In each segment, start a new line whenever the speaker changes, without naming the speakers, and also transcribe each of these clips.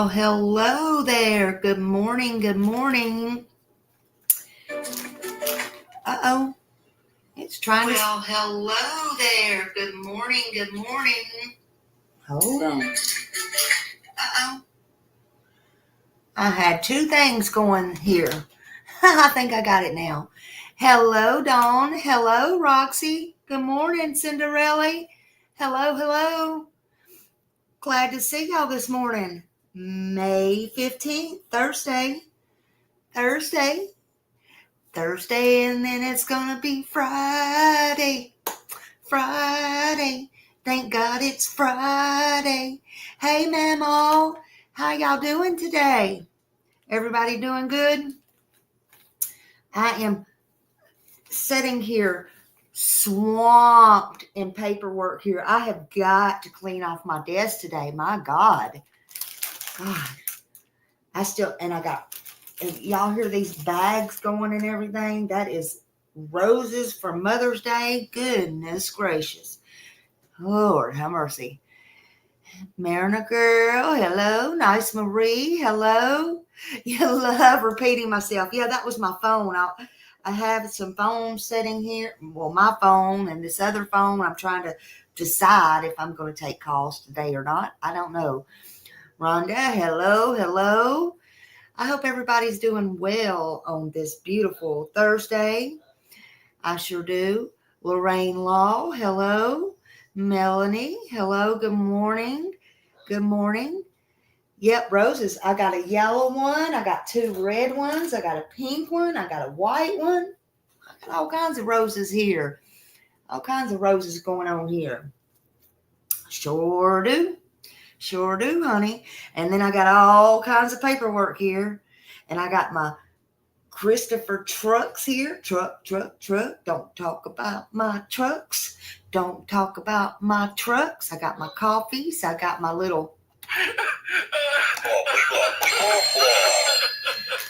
Well, hello there. Good morning. Good morning. Uh-oh. It's trying to... Well, hello there. Good morning. Good morning. Hold on. Uh-oh. I had two things going here. I think I got it now. Hello, Dawn. Hello, Roxy. Good morning, Cinderella. Hello, hello. Glad to see y'all this morning. May 15th, Thursday, and then it's gonna be Friday. Thank God it's Friday. Hey, Mamo, how y'all doing today? Everybody doing good? I am sitting here swamped in paperwork here. I have got to clean off my desk today. My God. And y'all hear these bags going and everything? That is roses for Mother's Day. Goodness gracious. Lord have mercy. Marina girl, hello. Nice Marie, hello. You love repeating myself. Yeah, that was my phone. I have some phones sitting here. Well, my phone and this other phone. I'm trying to decide if I'm going to take calls today or not. I don't know. Rhonda, hello. I hope everybody's doing well on this beautiful Thursday. I sure do. Lorraine Law, hello. Melanie, hello. Good morning. Yep, roses. I got a yellow one. I got two red ones. I got a pink one. I got a white one. I got all kinds of roses here. All kinds of roses going on here. Sure do, honey. And then I got all kinds of paperwork here. And I got my Christopher trucks here. Truck. Don't talk about my trucks. Don't talk about my trucks. I got my coffees. I got my little...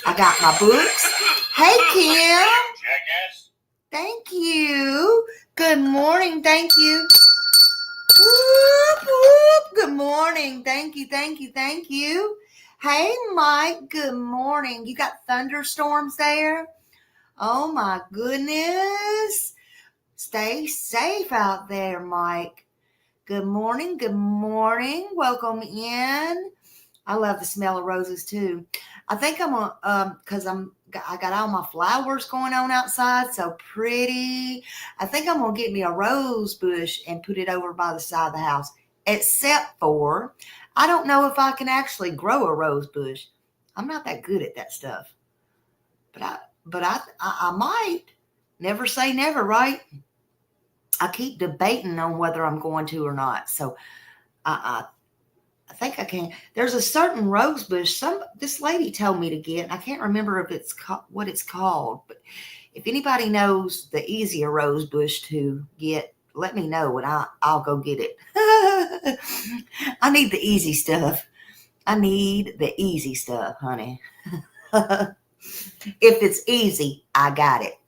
I got my books. Hey, Kim. Thank you. Good morning. Thank you. Whoop, whoop. Good morning. Thank you. Hey, Mike. Good morning. You got thunderstorms there? Oh, my goodness. Stay safe out there, Mike. Good morning. Welcome in. I love the smell of roses too. I think I'm gonna, cause I got all my flowers going on outside, so pretty. I think I'm gonna get me a rose bush and put it over by the side of the house. Except for, I don't know if I can actually grow a rose bush. I'm not that good at that stuff, but I might. Never say never, right? I keep debating on whether I'm going to or not. So I think I can. There's a certain rose bush this lady told me to get. I can't remember if it's what it's called, but if anybody knows the easier rose bush to get, let me know and I'll go get it. I need the easy stuff. Honey. If it's easy, I got it.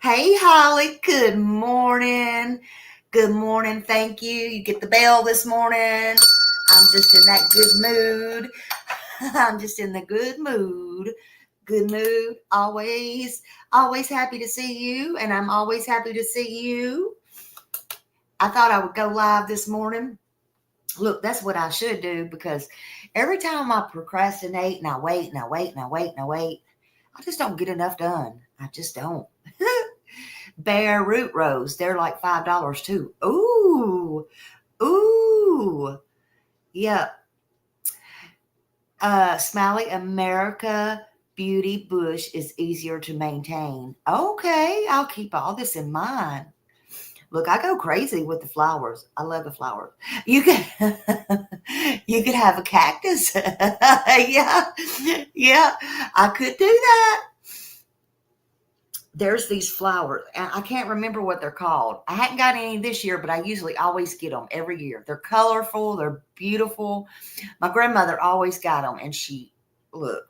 Hey, Holly, good morning. Thank you. You get the bell this morning. I'm just in that good mood. I'm just in the good mood. Always happy to see you, and I'm always happy to see you. I thought I would go live this morning. Look, that's what I should do, because every time I procrastinate and I wait, I just don't get enough done. I just don't. Bare root rose. They're like $5 too. Ooh. Yep. Smiley America Beauty Bush is easier to maintain. Okay, I'll keep all this in mind. Look, I go crazy with the flowers. I love the flowers. You could have a cactus. Yeah, I could do that. There's these flowers, and I can't remember what they're called. I hadn't got any this year, but I usually always get them every year. They're colorful. They're beautiful. My grandmother always got them, and look,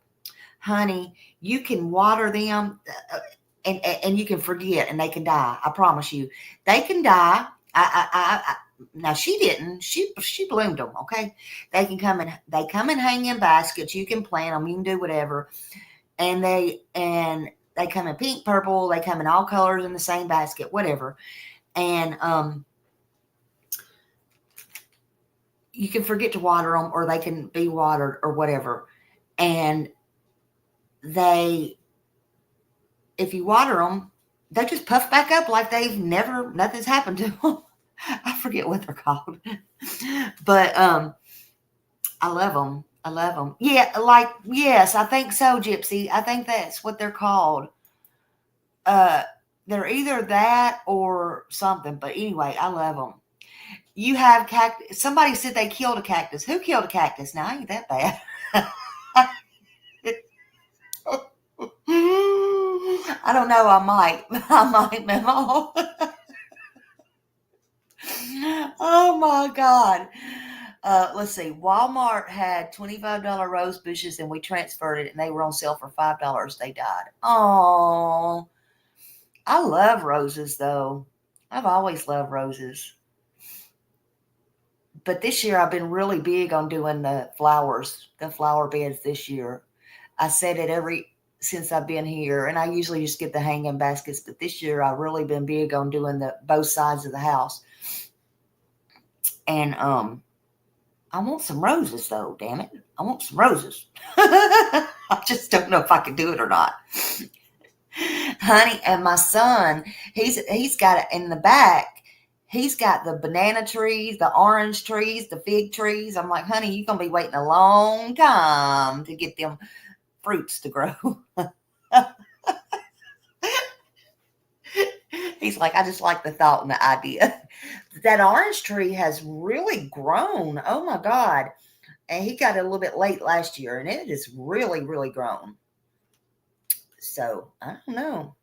honey, you can water them, and you can forget, and they can die. I promise you, they can die. now she didn't. She bloomed them. Okay, they come and hang in baskets. You can plant them. You can do whatever, and they come in pink, purple. They come in all colors in the same basket, whatever. And you can forget to water them, or they can be watered, or whatever. And if you water them, they just puff back up like nothing's happened to them. I forget what they're called, but I love them. I love them. Yeah, yes, I think so, Gypsy. I think that's what they're called. They're either that or something, but anyway, I love them. You have cactus. Somebody said they killed a cactus. Who killed a cactus? Now, ain't that bad. I don't know. I might, Memo. Oh my God. Let's see. Walmart had $25 rose bushes, and we transferred it, and they were on sale for $5. They died. Oh, I love roses, though. I've always loved roses. But this year, I've been really big on doing the flower beds this year. I said it since I've been here, and I usually just get the hanging baskets. But this year, I've really been big on doing both sides of the house. And I want some roses, though. Damn it, I want some roses. I just don't know if I can do it or not, honey. And my son, he's got it in the back. He's got the banana trees, the orange trees, the fig trees. I'm like, honey, you're going to be waiting a long time to get them fruits to grow. He's like, I just like the thought and the idea. That orange tree has really grown. Oh, my God. And he got it a little bit late last year, and it is really, really grown. So, I don't know.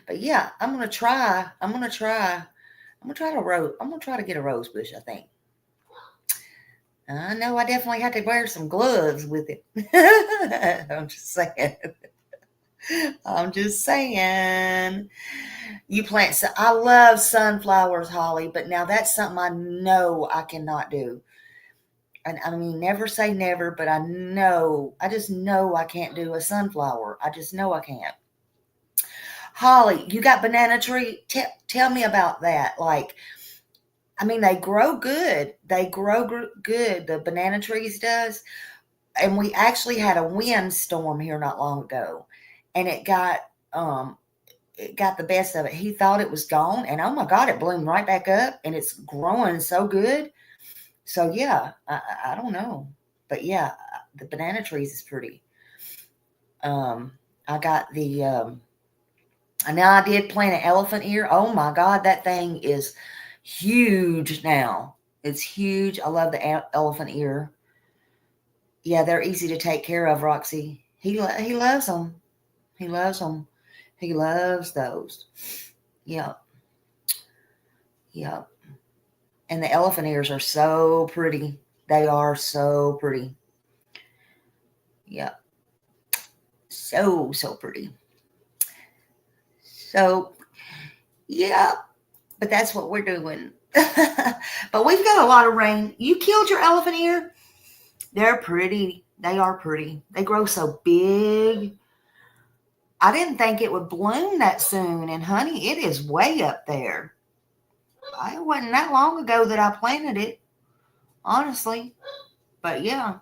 But yeah, I'm gonna try to get a rose bush, I think. I know I definitely have to wear some gloves with it. I'm just saying. You plant. So I love sunflowers, Holly, but now that's something I know I cannot do. And I mean, never say never, but I just know I can't do a sunflower. I just know I can't. Holly, you got banana tree? Tell me about that. Like, I mean, they grow good. The banana trees does. And we actually had a windstorm here not long ago, and it got the best of it. He thought it was gone, and oh my God, it bloomed right back up, and it's growing so good. So yeah, I don't know, but yeah, the banana trees is pretty. I got the. Now I did plant an elephant ear. Oh my God, that thing is huge now. It's huge. I love the elephant ear. Yeah, they're easy to take care of, Roxy. He loves them. He loves them. He loves those. Yep. Yep. And the elephant ears are so pretty. They are so pretty. Yep. So pretty. So, yeah, but that's what we're doing. But we've got a lot of rain. You killed your elephant ear? They're pretty. They are pretty. They grow so big. I didn't think it would bloom that soon. And, honey, it is way up there. It wasn't that long ago that I planted it, honestly. But, yeah.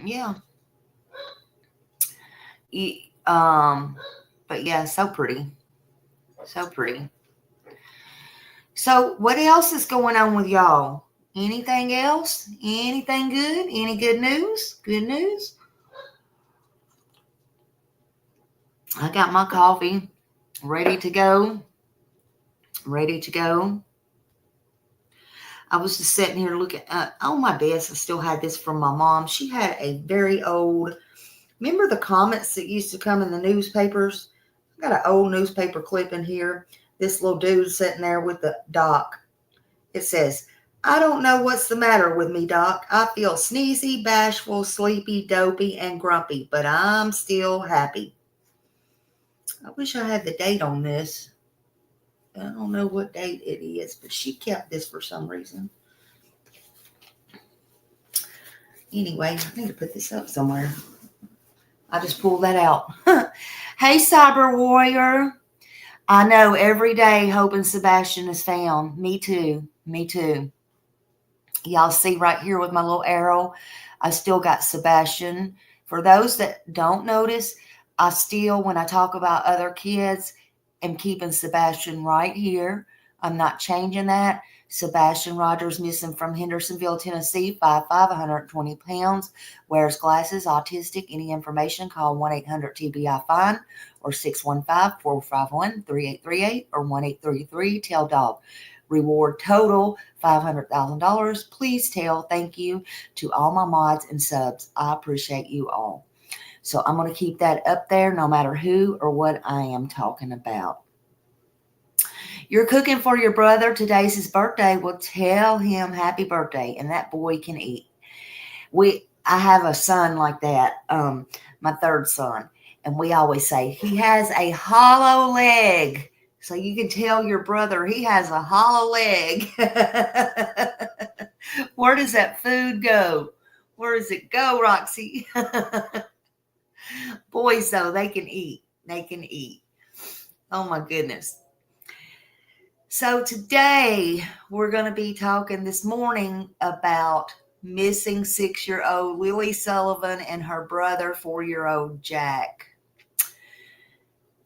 Yeah. But yeah, so pretty. So pretty. So what else is going on with y'all? Anything else? Anything good? Any good news? Good news? I got my coffee ready to go. Ready to go. I was just sitting here looking on my desk. I still had this from my mom. She had a very old, remember the comments that used to come in the newspapers? I got an old newspaper clip in here. This little dude sitting there with the doc. It says, I don't know what's the matter with me, Doc. I feel sneezy, bashful, sleepy, dopey, and grumpy, but I'm still happy. I wish I had the date on this. I don't know what date it is, but she kept this for some reason. Anyway, I need to put this up somewhere. I just pulled that out. Hey, Cyber Warrior. I know every day hoping Sebastian is found. Me too. Me too. Y'all see right here with my little arrow, I still got Sebastian. For those that don't notice, I still, when I talk about other kids, am keeping Sebastian right here. I'm not changing that. Sebastian Rogers, missing from Hendersonville, Tennessee, 5'5", 120 pounds, wears glasses, autistic. Any information, call 1-800-TBI-FIND or 615-451-3838 or 1-833-TELL-DOG. Reward total $500,000. Please tell thank you to all my mods and subs. I appreciate you all. So I'm going to keep that up there no matter who or what I am talking about. You're cooking for your brother. Today's his birthday. Well, tell him happy birthday, and that boy can eat. I have a son like that, my third son, and we always say he has a hollow leg. So you can tell your brother he has a hollow leg. Where does that food go? Where does it go, Roxy? Boys, though, they can eat. They can eat. Oh, my goodness. So today we're going to be talking this morning about missing 6-year-old Lily Sullivan and her brother, 4-year-old Jack.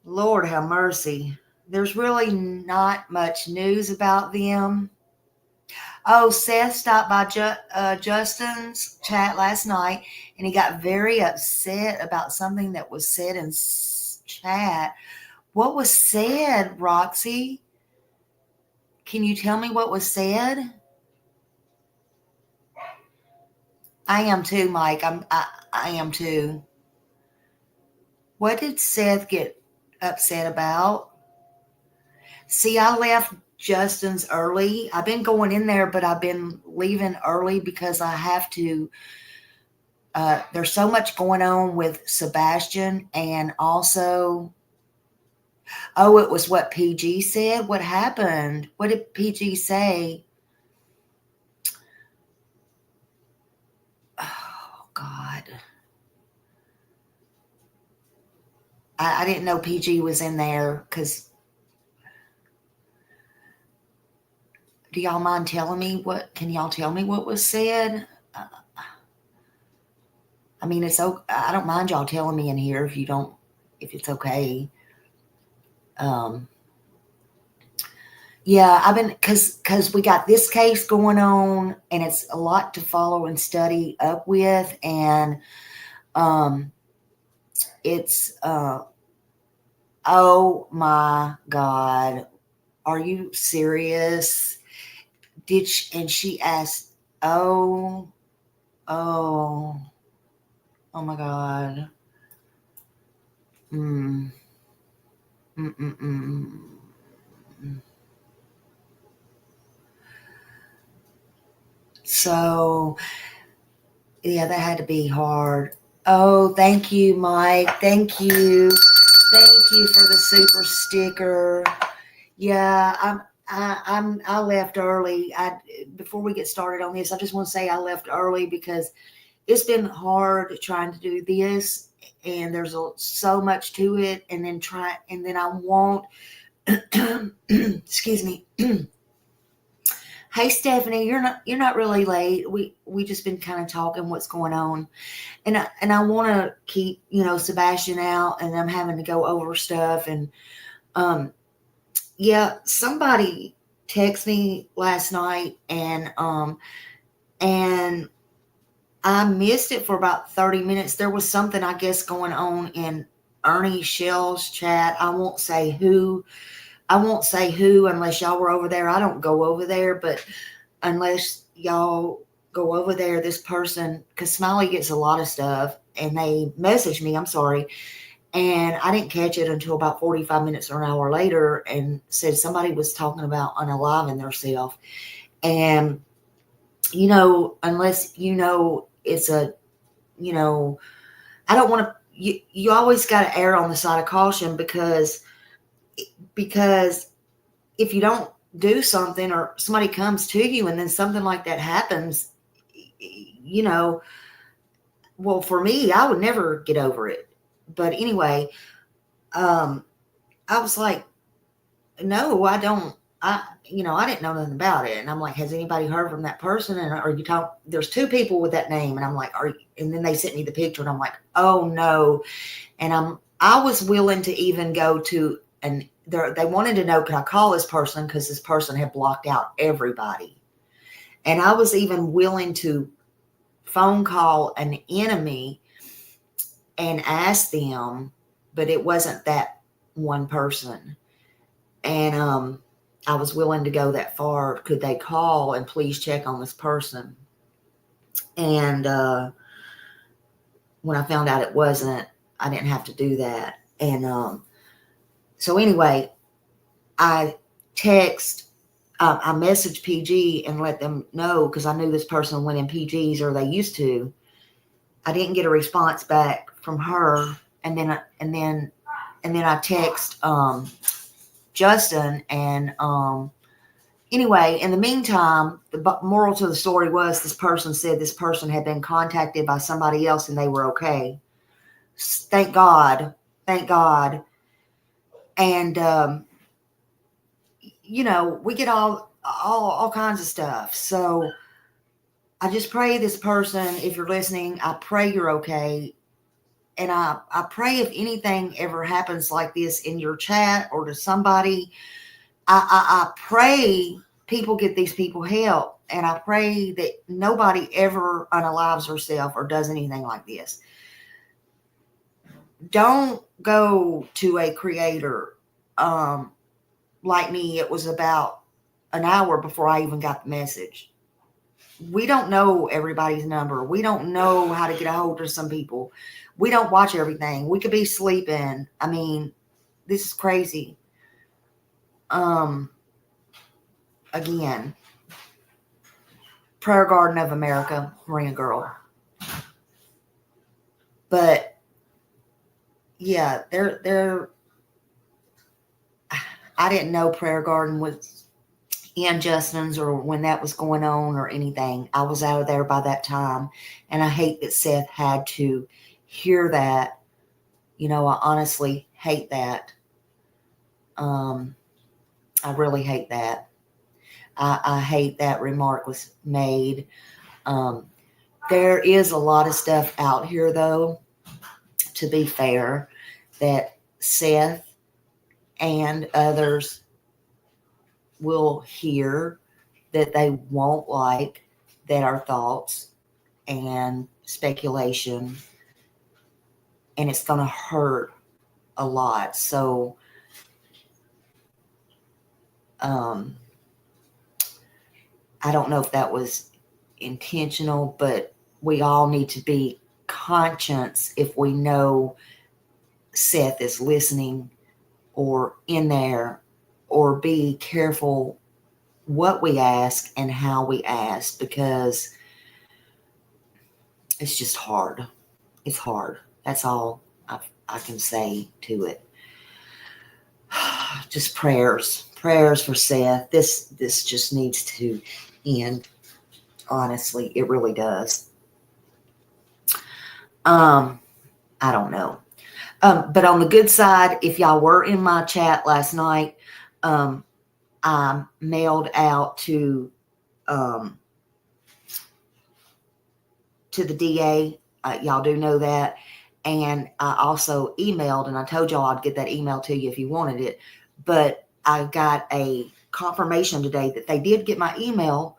Lord have mercy. There's really not much news about them. Oh, Seth stopped by Justin's chat last night, and he got very upset about something that was said in chat. What was said, Roxy? Can you tell me what was said? I am too, Mike. I am too. What did Seth get upset about? See, I left Justin's early. I've been going in there, but I've been leaving early because I have to. There's so much going on with Sebastian, and also, oh, it was what PG said. What happened? What did PG say? Oh, God. I didn't know PG was in there because. Do y'all mind telling me can y'all tell me what was said? I mean, I don't mind y'all telling me in here if it's okay. Yeah, I've been, cause we got this case going on and it's a lot to follow and study up with. And, it's, oh my God, are you serious? And she asked, oh my God. So, yeah, that had to be hard. Oh, thank you, Mike. Thank you. Thank you for the super sticker. Yeah, I left early. Before we get started on this, I just want to say I left early because it's been hard trying to do this, and there's so much to it. And then I won't. Excuse me. Hey, Stephanie, you're not really late. We just been kind of talking what's going on, and I want to keep Sebastian out, and I'm having to go over stuff, and yeah, somebody texted me last night, and I missed it for about 30 minutes. There was something, I guess, going on in Ernie Shell's chat. I won't say who unless y'all were over there. I don't go over there, but unless y'all go over there, this person, because Smiley gets a lot of stuff, and they messaged me, I'm sorry, and I didn't catch it until about 45 minutes or an hour later, and said somebody was talking about unaliving themselves. And, unless it's a, I don't want to, you always got to err on the side of caution, because if you don't do something, or somebody comes to you and then something like that happens, well, for me, I would never get over it. But anyway, I was like, no, I don't. I didn't know nothing about it. And I'm like, has anybody heard from that person? And are you there's 2 people with that name. And I'm like, and then they sent me the picture, and I'm like, oh no. And I was willing to even go to, and they wanted to know, could I call this person? Because this person had blocked out everybody. And I was even willing to phone call an enemy and ask them, but it wasn't that one person. And I was willing to go that far. Could they call and please check on this person? And when I found out it wasn't, I didn't have to do that. And so anyway, I messaged PG and let them know, because I knew this person went in PGs, or they used to. I didn't get a response back from her, and then I text Justin, and anyway, in the meantime, the moral to the story was, this person said this person had been contacted by somebody else and they were okay. Thank God. And we get all kinds of stuff. So I just pray this person, if you're listening, I pray you're okay. And I pray if anything ever happens like this in your chat or to somebody, I pray people get these people help. And I pray that nobody ever unalives herself or does anything like this. Don't go to a creator like me. It was about an hour before I even got the message. We don't know everybody's number. We don't know how to get a hold of some people. We don't watch everything. We could be sleeping. I mean, this is crazy. Again, Prayer Garden of America, Marina Girl. But yeah, I didn't know Prayer Garden was in Justin's, or when that was going on, or anything. I was out of there by that time. And I hate that Seth had to hear that. I honestly hate that. I really hate that. I hate that remark was made. There is a lot of stuff out here, though, to be fair, that Seth and others will hear that they won't like, that are thoughts and speculation, and it's going to hurt a lot. So I don't know if that was intentional, but we all need to be conscious if we know Seth is listening or in there, or be careful what we ask and how we ask, because it's just hard. It's hard. That's all I can say to it. Just prayers for Seth. This just needs to end. Honestly, it really does. I don't know. But on the good side, if y'all were in my chat last night, I mailed out to the DA. Y'all do know that. And I also emailed, and I told y'all I'd get that email to you if you wanted it. But I got a confirmation today that they did get my email.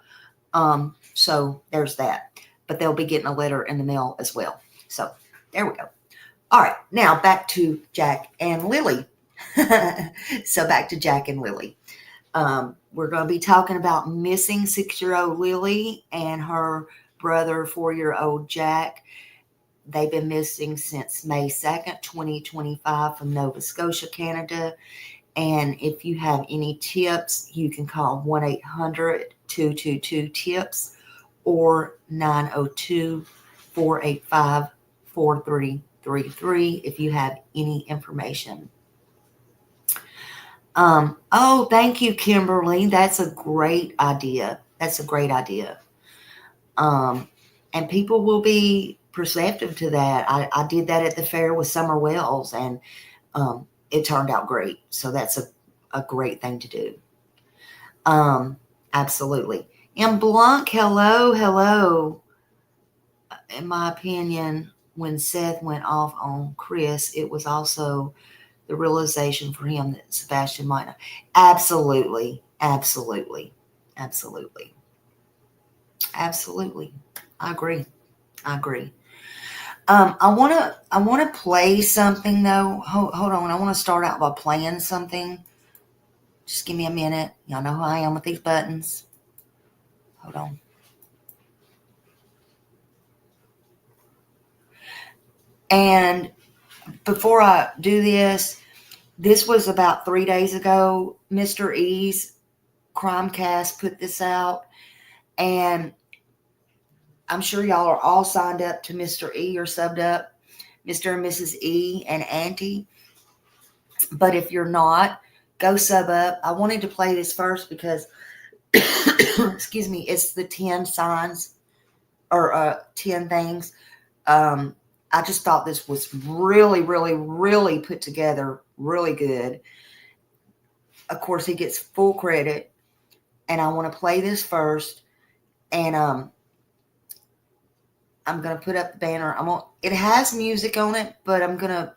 So there's that. But they'll be getting a letter in the mail as well. So there we go. All right. Now back to Jack and Lily. So back to Jack and Lily. We're going to be talking about missing 6-year-old Lily and her brother, 4-year-old Jack. They've been missing since May 2nd, 2025 from Nova Scotia, Canada. And if you have any tips, you can call 1-800-222-TIPS or 902-485-43 833 if you have any information. Oh, thank you, Kimberly. That's a great idea. That's a great idea. And people will be perceptive to that. I did that at the fair with Summer Wells, and it turned out great. So that's a great thing to do. Absolutely. And Blanc, hello. In my opinion, when Seth went off on Chris, it was also the realization for him that Sebastian might not. Absolutely. I agree. I want to play something though. Hold on. I want to start out by playing something. Just give me a minute. Y'all know who I am with these buttons. Hold on. And before I do this was about 3 days ago. Mr. E's Crimecast put this out, and I'm sure y'all are all signed up to Mr. E or subbed up, Mr. and Mrs. E and Auntie. But if you're not, go sub up. I wanted to play this first because, excuse me, it's the 10 signs or 10 things. I just thought this was really put together, really good. Of course, he gets full credit, and I want to play this first. And I'm going to put up the banner. It has music on it, but I'm going to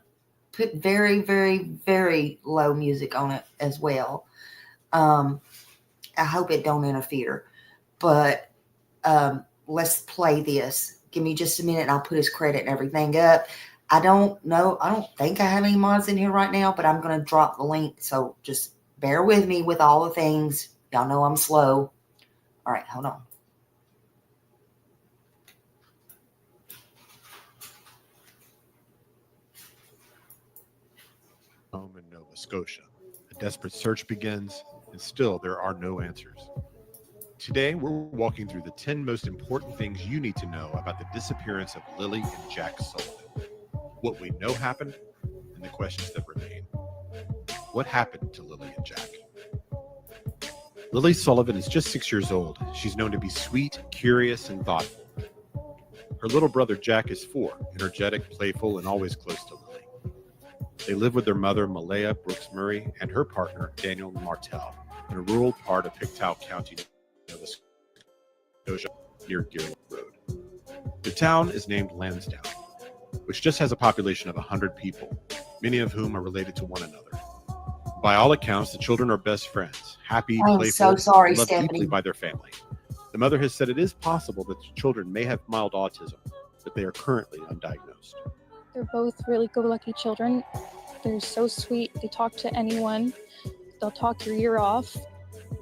put very low music on it as well. I hope it don't interfere. But let's play this. Give me just a minute, and I'll put his credit and everything up. I don't know. I don't think I have any mods in here right now, but I'm going to drop the link. So just bear with me with all the things. Y'all know I'm slow. All right, hold on.
Home in Nova Scotia. A desperate search begins, and still there are no answers. Today, we're walking through the 10 most important things you need to know about the disappearance of Lily and Jack Sullivan, what we know happened, and the questions that remain. What happened to Lily and Jack? Lily Sullivan is just 6 years old. She's known to be sweet, curious, and thoughtful. Her little brother Jack is 4, energetic, playful, and always close to Lily. They live with their mother, Malaya Brooks Murray, and her partner, Daniel Martell, in a rural part of Pictou County, Nova Scotia, near Deerland Road. The town is named Lansdowne, which just has a population of 100 people, many of whom are related to one another. By all accounts, the children are best friends, happy, playful,
so sorry,
and loved
Stephanie.
deeply by their family. The mother has said it is possible that the children may have mild autism, but they are currently undiagnosed.
They're both really go-lucky children. They're so sweet. They talk to anyone. They'll talk your ear off.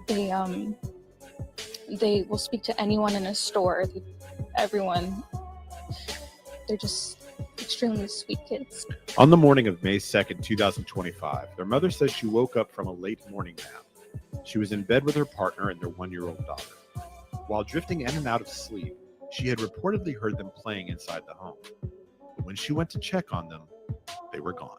They will speak to anyone in a store. Everyone. They're just extremely sweet kids.
On the morning of May 2nd, 2025, their mother says she woke up from a late morning nap. She was in bed with her partner and their 1-year-old daughter. While drifting in and out of sleep, she had reportedly heard them playing inside the home. But when she went to check on them, they were gone.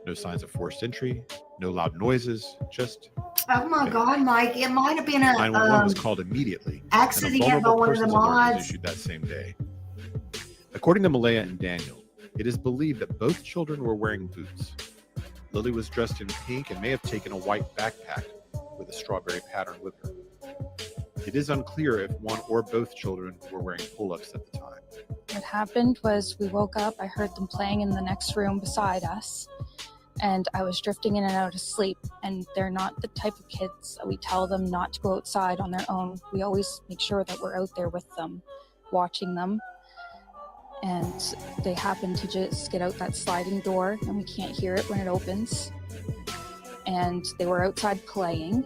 No signs of forced entry, no loud noises, just...
Oh my God, Mike! It might have been a
911 was called immediately,
accident
and a
by
vulnerable
one of the
persons alert was
mods.
issued that same day. According to Malaya and Daniel, it is believed that both children were wearing boots. Lily was dressed in pink and may have taken a white backpack with a strawberry pattern with her. It is unclear if one or both children were wearing pull-ups at the time.
What happened was we woke up, I heard them playing in the next room beside us, and I was drifting in and out of sleep, and they're not the type of kids that we tell them not to go outside on their own. We always make sure that we're out there with them, watching them, and they happen to just get out that sliding door, and we can't hear it when it opens, and they were outside playing,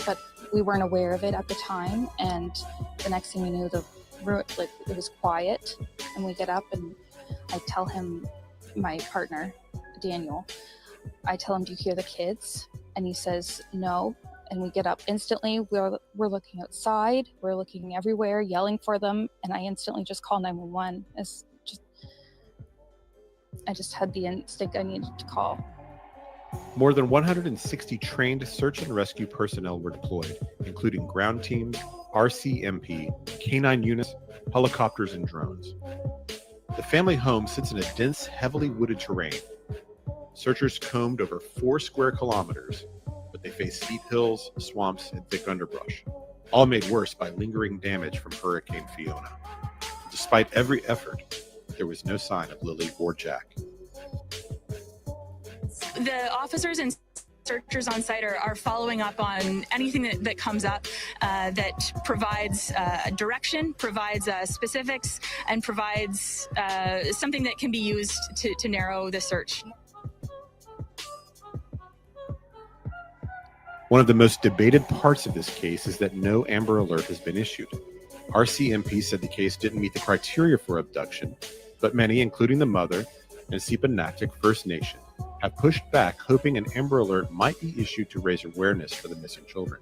but we weren't aware of it at the time, and the next thing we knew, it was quiet, and we get up, and I tell him, my partner, Daniel, I tell him, do you hear the kids? And he says, no. And we get up instantly. We're looking outside. We're looking everywhere, yelling for them. And I instantly just call 911. I just had the instinct I needed to call.
More than 160 trained search and rescue personnel were deployed, including ground teams, RCMP, canine units, helicopters, and drones. The family home sits in a dense, heavily wooded terrain. Searchers combed over 4 square kilometers, but they faced steep hills, swamps, and thick underbrush, all made worse by lingering damage from Hurricane Fiona. Despite every effort, there was no sign of Lily or Jack.
The officers and searchers on site are following up on anything that comes up that provides direction, provides specifics, and provides something that can be used to narrow the search.
One of the most debated parts of this case is that no Amber Alert has been issued. RCMP said the case didn't meet the criteria for abduction, but many, including the mother and Sipa-Naktuk First Nation, have pushed back, hoping an Amber Alert might be issued to raise awareness for the missing children.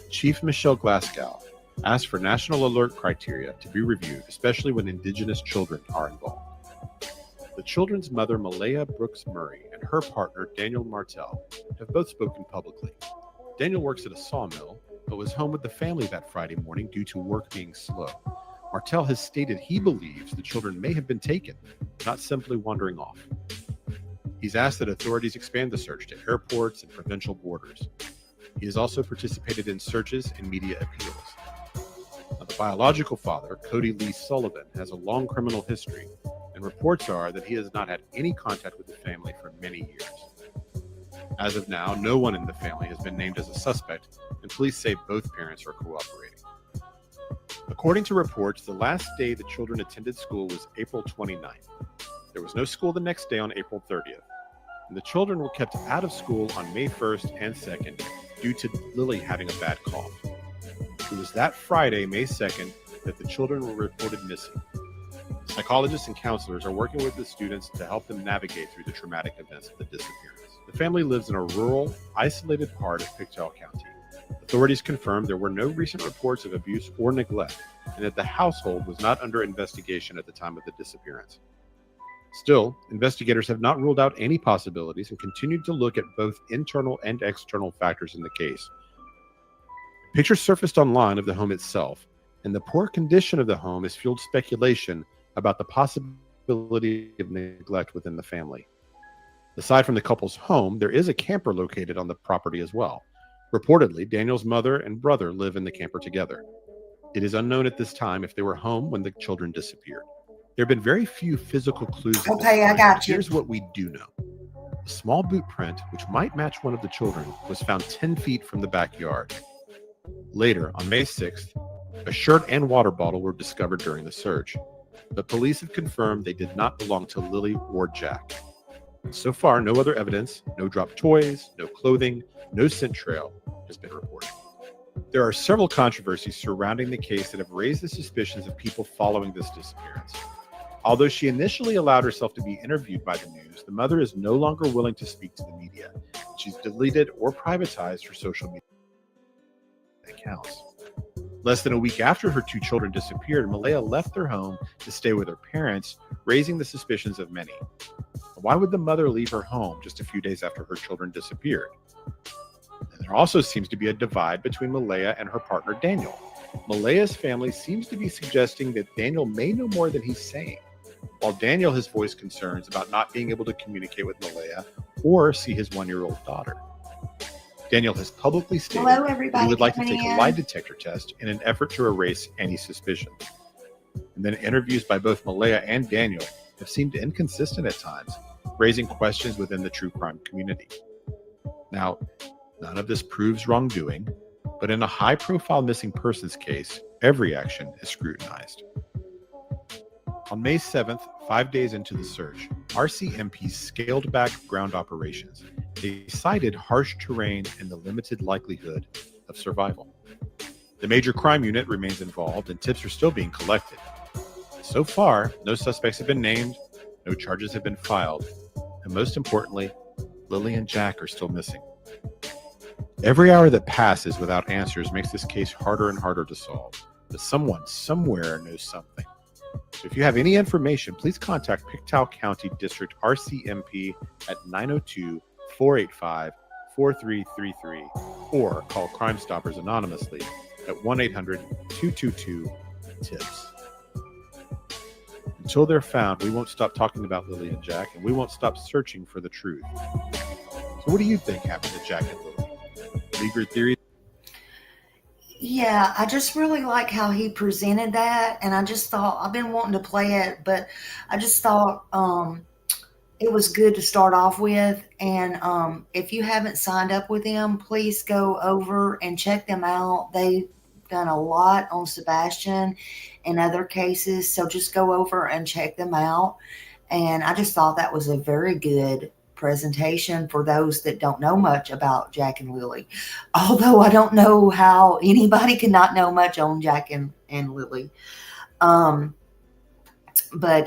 Chief Michelle Glasgow asked for national alert criteria to be reviewed, especially when Indigenous children are involved. The children's mother, Malaya Brooks Murray, and her partner, Daniel Martel, have both spoken publicly. Daniel works at a sawmill, but was home with the family that Friday morning due to work being slow. Martel has stated he believes the children may have been taken, not simply wandering off. He's asked that authorities expand the search to airports and provincial borders. He has also participated in searches and media appeals. Now, the biological father, Cody Lee Sullivan, has a long criminal history, and reports are that he has not had any contact with the family for many years. As of now, no one in the family has been named as a suspect, and police say both parents are cooperating. According to reports, the last day the children attended school was April 29th. There was no school the next day on April 30th, and the children were kept out of school on May 1st and 2nd due to Lily having a bad cough. It was that Friday, May 2nd, that the children were reported missing. Psychologists and counselors are working with the students to help them navigate through the traumatic events of the disappearance. The family lives in a rural, isolated part of Pictou County. Authorities confirmed there were no recent reports of abuse or neglect, and that the household was not under investigation at the time of the disappearance. Still, investigators have not ruled out any possibilities and continued to look at both internal and external factors in the case. Pictures surfaced online of the home itself, and the poor condition of the home has fueled speculation about the possibility of neglect within the family. Aside from the couple's home, there is a camper located on the property as well. Reportedly, Daniel's mother and brother live in the camper together. It is unknown at this time if they were home when the children disappeared. There have been very few physical clues.
Okay, I got you.
Here's what we do know. A small boot print, which might match one of the children, was found 10 feet from the backyard. Later, on May 6th, a shirt and water bottle were discovered during the search, but police have confirmed they did not belong to Lily or Jack. So far, no other evidence, no dropped toys, no clothing, no scent trail has been reported. There are several controversies surrounding the case that have raised the suspicions of people following this disappearance. Although she initially allowed herself to be interviewed by the news, the mother is no longer willing to speak to the media. She's deleted or privatized her social media accounts. Less than a week after her 2 children disappeared, Malaya left their home to stay with her parents, raising the suspicions of many. Why would the mother leave her home just a few days after her children disappeared? And there also seems to be a divide between Malaya and her partner Daniel. Malaya's family seems to be suggesting that Daniel may know more than he's saying, while Daniel has voiced concerns about not being able to communicate with Malaya or see his 1-year-old daughter. Daniel has publicly stated he would like to take a lie detector test in an effort to erase any suspicion. And then interviews by both Malaya and Daniel have seemed inconsistent at times, raising questions within the true crime community. Now, none of this proves wrongdoing, but in a high-profile missing persons case, every action is scrutinized. On May 7th, 5 days into the search, RCMP scaled back ground operations. They cited harsh terrain and the limited likelihood of survival. The major crime unit remains involved, and tips are still being collected. So far, no suspects have been named, no charges have been filed, and most importantly, Lily and Jack are still missing. Every hour that passes without answers makes this case harder and harder to solve, but someone somewhere knows something. So if you have any information, please contact Pictou County District RCMP at 902-485-4333 or call Crime Stoppers anonymously at 1-800-222-TIPS. Until they're found, we won't stop talking about Lily and Jack, and we won't stop searching for the truth. So what do you think happened to Jack and Lily? Leave your theories.
Yeah, I just really like how he presented that, and I just thought, I've been wanting to play it, but I just thought it was good to start off with. And if you haven't signed up with them, please go over and check them out. They've done a lot on Sebastian and other cases, so just go over and check them out. And I just thought that was a very good presentation for those that don't know much about Jack and Lily. Although I don't know how anybody can not know much on Jack and Lily. But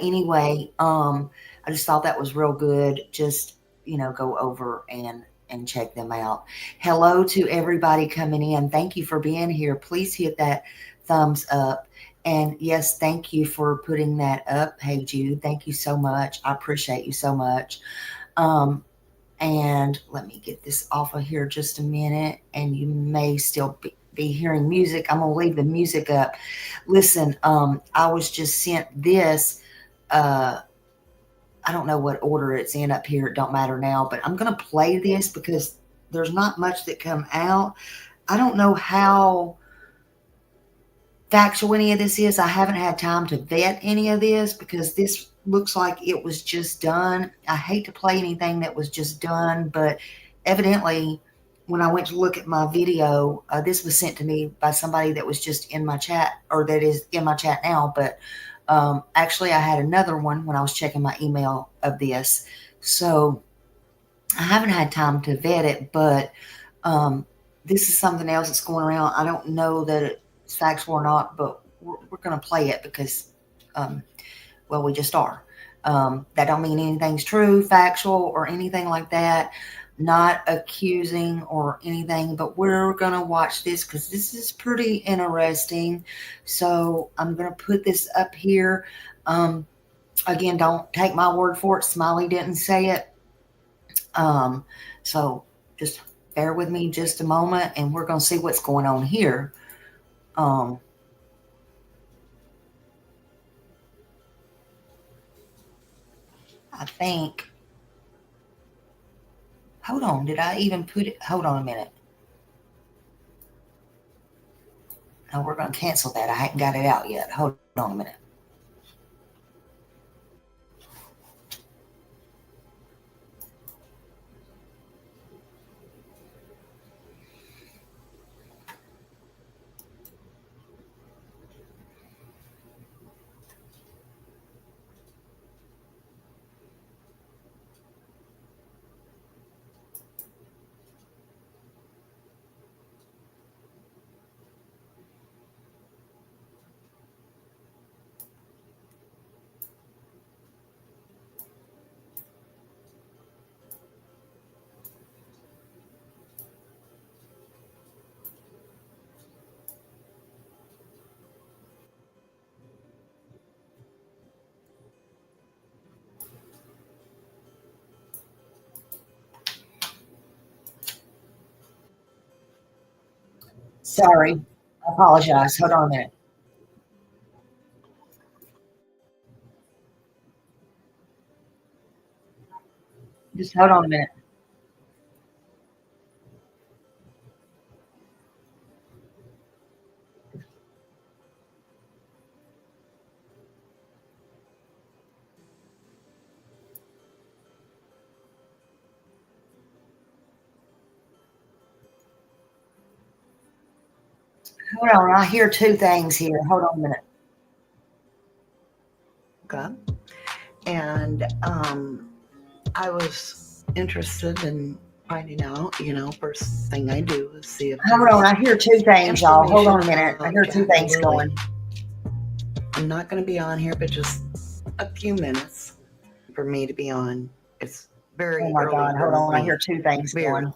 anyway, I just thought that was real good. Just, go over and check them out. Hello to everybody coming in. Thank you for being here. Please hit that thumbs up. And yes, thank you for putting that up. Hey, Jude, thank you so much. I appreciate you so much. And let me get this off of here just a minute, and you may still be hearing music. I'm going to leave the music up. Listen, I was just sent this, I don't know what order it's in up here. It don't matter now, but I'm going to play this because there's not much that come out. I don't know how factual any of this is. I haven't had time to vet any of this because this looks like it was just done. I hate to play anything that was just done, but evidently when I went to look at my video, this was sent to me by somebody that was just in my chat, or that is in my chat now. But actually I had another one when I was checking my email of this. So I haven't had time to vet it, but this is something else that's going around. I don't know that it's factual or not, but we're going to play it because well, we just are. That don't mean anything's true, factual, or anything like that. Not accusing or anything, but we're going to watch this because this is pretty interesting. So I'm going to put this up here. Again, don't take my word for it. Smiley didn't say it. So just bear with me just a moment, and we're going to see what's going on here. I think, hold on, did I even put it? Hold on a minute. No, we're going to cancel that. I haven't got it out yet. Hold on a minute. Sorry. I apologize. Hold on a minute. Just hold on a minute. Hold on. I hear two things here. Hold on a minute.
Okay. And I was interested in finding out, first thing I do is see if
Hold on. I hear two things, y'all. Hold on a minute. I hear two things going.
I'm not going to be on here, but just a few minutes for me to be on. It's very
Oh my
early
God. Hold
for
on. I
me.
hear two things
Very.
going.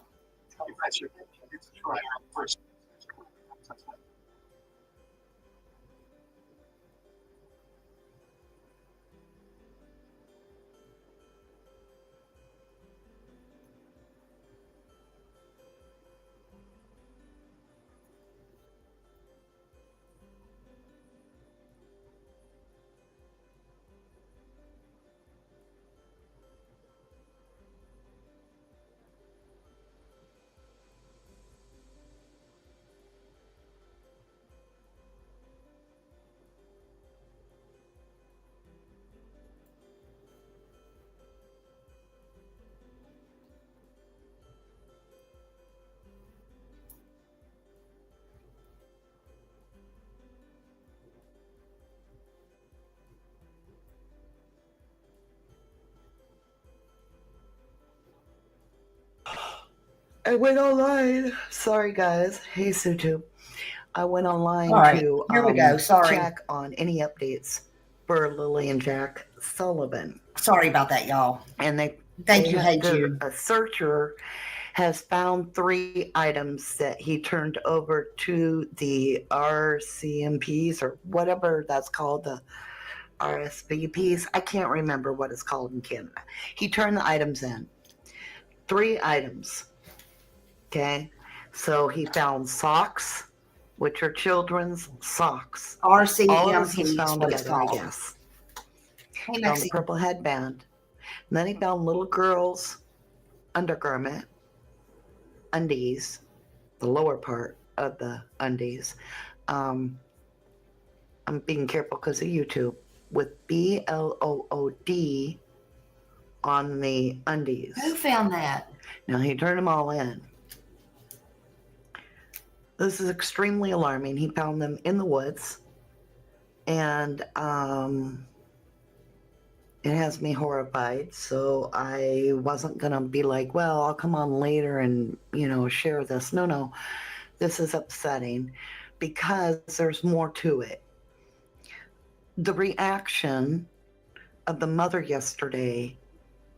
I went online. Sorry, guys. Hey, YouTube. I went online
All right,
to
here we go. Sorry.
check on any updates for Lily and Jack Sullivan.
Sorry about that, y'all.
And
Thank you, Hey Jude.
a searcher has found 3 items that he turned over to the RCMPs or whatever that's called, the RSVPs. I can't remember what it's called in Canada. He turned the items in. 3 items. Okay. So he found socks, which are children's socks. All of this was
RCMP
found
is what it's
together, I
called.
guess.
Hey,
Found the
Maxie.
purple headband. And then he found little girls' undergarment, undies, the lower part of the undies. I'm being careful because of YouTube, with BLOOD on the undies.
Who found that?
Now he turned them all in. This is extremely alarming. He found them in the woods, and it has me horrified. So I wasn't gonna be like, well, I'll come on later and share this. No, this is upsetting because there's more to it. The reaction of the mother yesterday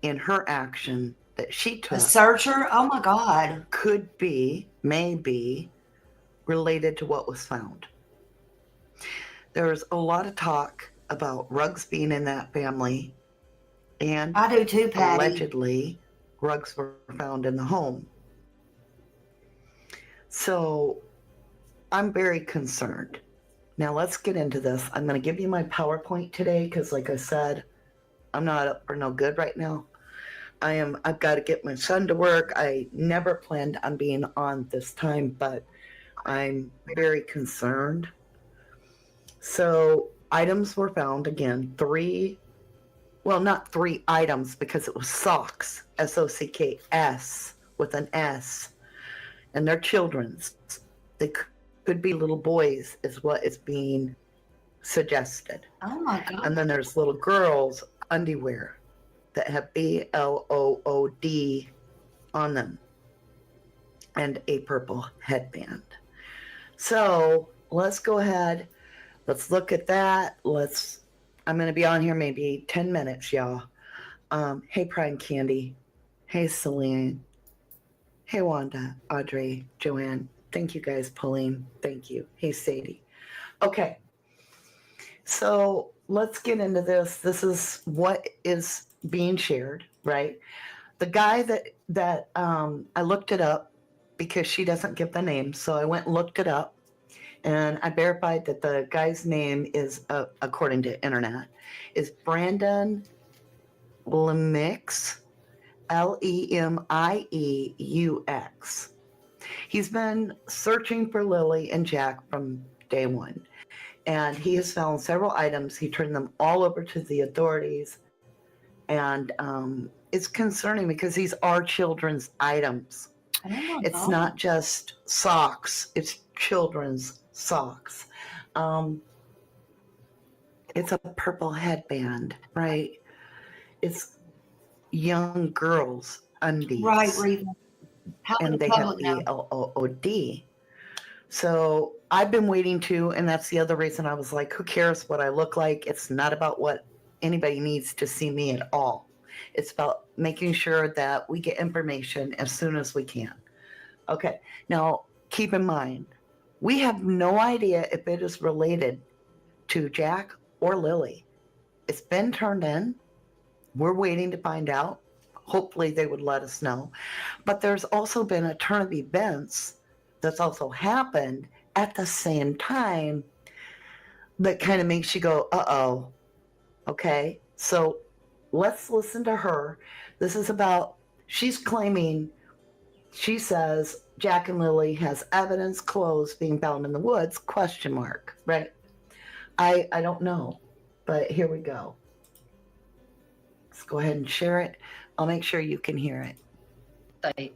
in her action that she took,
The searcher? Oh my God.
could be, maybe, related to what was found. There's a lot of talk about rugs being in that family, and
I do too, Patty.
allegedly rugs were found in the home. So I'm very concerned. Now let's get into this. I'm going to give you my PowerPoint today because, like I said, I'm not up for no good right now. I've got to get my son to work. I never planned on being on this time, but I'm very concerned. So items were found again, 3, well, not 3 items because it was socks, SOCKS with an S, and they're children's. They could be little boys is what is being suggested.
Oh my God.
And then there's little girls' underwear that have BLOOD on them and a purple headband. So let's go ahead. Let's look at that. I'm going to be on here maybe 10 minutes, y'all. Hey, Pride and Candy. Hey, Celine. Hey, Wanda, Audrey, Joanne. Thank you guys, Pauline. Thank you. Hey, Sadie. Okay. So let's get into this. This is what is being shared, right? The guy that I looked it up because she doesn't give the name. So I went and looked it up, and I verified that the guy's name is, according to internet, is Brandon Lemix, Lemieux. He's been searching for Lily and Jack from day one, and he has found several items. He turned them all over to the authorities, and it's concerning because these are children's items.
Oh my
It's
God.
not just socks, it's children's socks. It's a purple headband, right? It's young girls' undies.
Right, Reva. How
And
would the
they have
public know?
BLOOD. So I've been waiting to, and that's the other reason I was like, who cares what I look like? It's not about what anybody needs to see me at all. It's about making sure that we get information as soon as we can. Okay, now keep in mind, we have no idea if it is related to Jack or Lily. It's been turned in. We're waiting to find out. Hopefully they would let us know. But there's also been a turn of events that's also happened at the same time that kind of makes you go, uh-oh. Okay, so let's listen to her. This is about, she's claiming, she says Jack and Lily has evidence, clothes being found in the woods, ? Right? I don't know, but here we go. Let's go ahead and share it. I'll make sure you can hear it.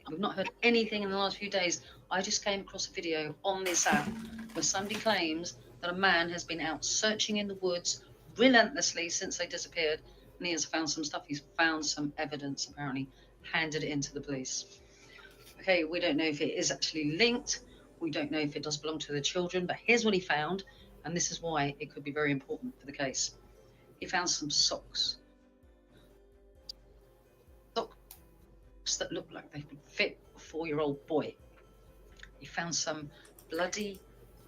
We've not heard anything in the last few days. I just came across a video on this app where somebody claims that a man has been out searching in the woods relentlessly since they disappeared, and he has found some stuff. He's found some evidence, apparently, handed it into the police. Okay. Okay, we don't know if it is actually linked. We don't know if it does belong to the children, but here's what he found, and this is why it could be very important for the case. He found some socks. Socks that look like they could fit a 4-year-old boy. He found some bloody...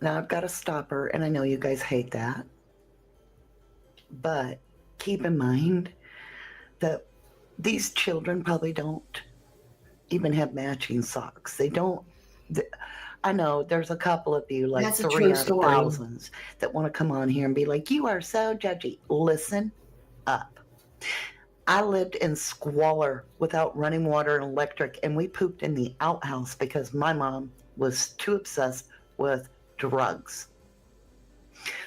Now I've got to stop her, and I know you guys hate that. But keep in mind that these children probably don't even have matching socks. They don't. I know there's a couple of you, like
That's a
3
true
out of
story.
thousands, that want to come on here and be like, you are so judgy. Listen up. I lived in squalor without running water and electric, and we pooped in the outhouse because my mom was too obsessed with drugs.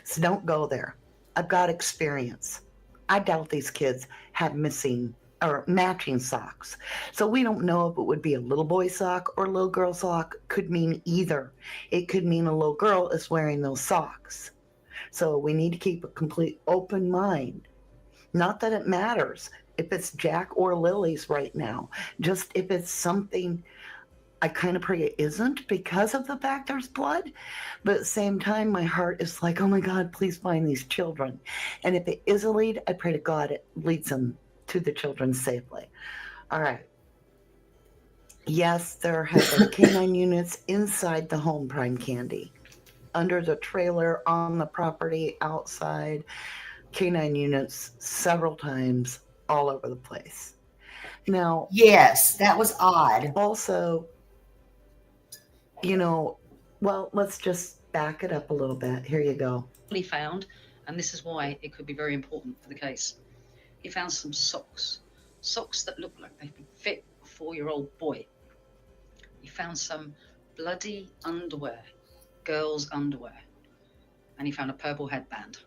So don't go there. I've got experience. I doubt these kids have missing or matching socks. So we don't know if it would be a little boy sock or a little girl sock. Could mean either. It could mean a little girl is wearing those socks. So we need to keep a complete open mind. Not that it matters if it's Jack or Lily's right now. Just if it's something, I kind of pray it isn't because of the fact there's blood. But at the same time, my heart is like, oh my God, please find these children. And if it is a lead, I pray to God it leads them to the children safely. All right. Yes, there have been canine units inside the home, Prime Candy. Under the trailer, on the property, outside. Canine units several times all over the place. Now,
Yes, that was odd.
also, you know, well, let's just back it up a little bit. Here you go.
He found, and this is why it could be very important for the case. He found some socks that look like they could fit a 4-year-old boy. He found some bloody underwear, girls' underwear, and he found a purple headband.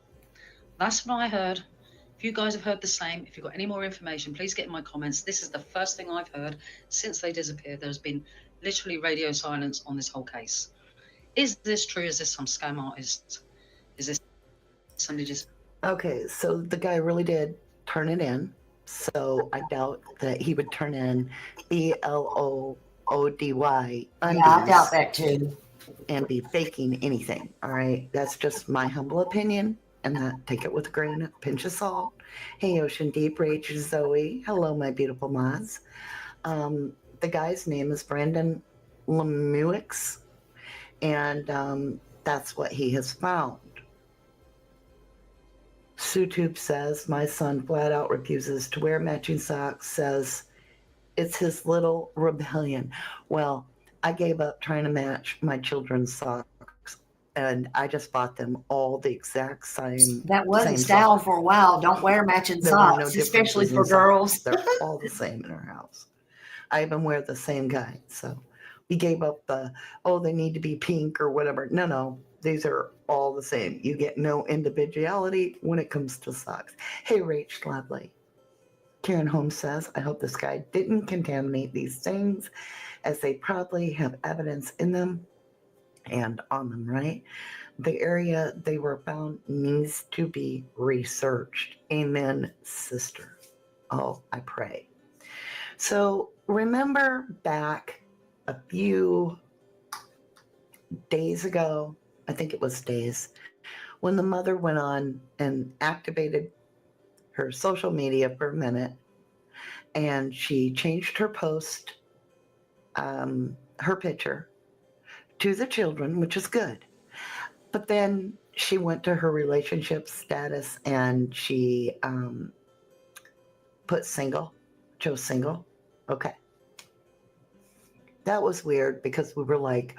That's what I heard. If you guys have heard the same, if you've got any more information, please get in my comments. This is the first thing I've heard since they disappeared. There's been literally radio silence on this whole case. Is this true? Is this some scam artist? Is this somebody just...
Okay, so the guy really did turn it in. So I doubt that he would turn in BLOODY
Yeah, I doubt that too.
and be faking anything. All right, that's just my humble opinion, and that take it with a grain of pinch of salt. Hey, Ocean Deep, Rachel, Zoe. Hello, my beautiful mods. The guy's name is Brandon Lemuix, and that's what he has found. SuTube says, my son flat out refuses to wear matching socks, says it's his little rebellion. Well, I gave up trying to match my children's socks, and I just bought them all the exact same.
That was
same
in style
socks.
for a while. Don't wear matching
There were no
socks, especially
differences in
for
size.
girls.
They're all the same in our house. I even wear the same guy. So we gave up the, oh, they need to be pink or whatever. No, these are all the same. You get no individuality when it comes to socks. Hey, Rach, lovely. Karen Holmes says, I hope this guy didn't contaminate these things, as they probably have evidence in them and on them, right? The area they were found needs to be researched. Amen, sister. Oh, I pray. So remember back a few days ago, I think it was days, when the mother went on and activated her social media for a minute, and she changed her post, her picture, to the children, which is good. But then she went to her relationship status and she put single, chose single. Okay. That was weird because we were like,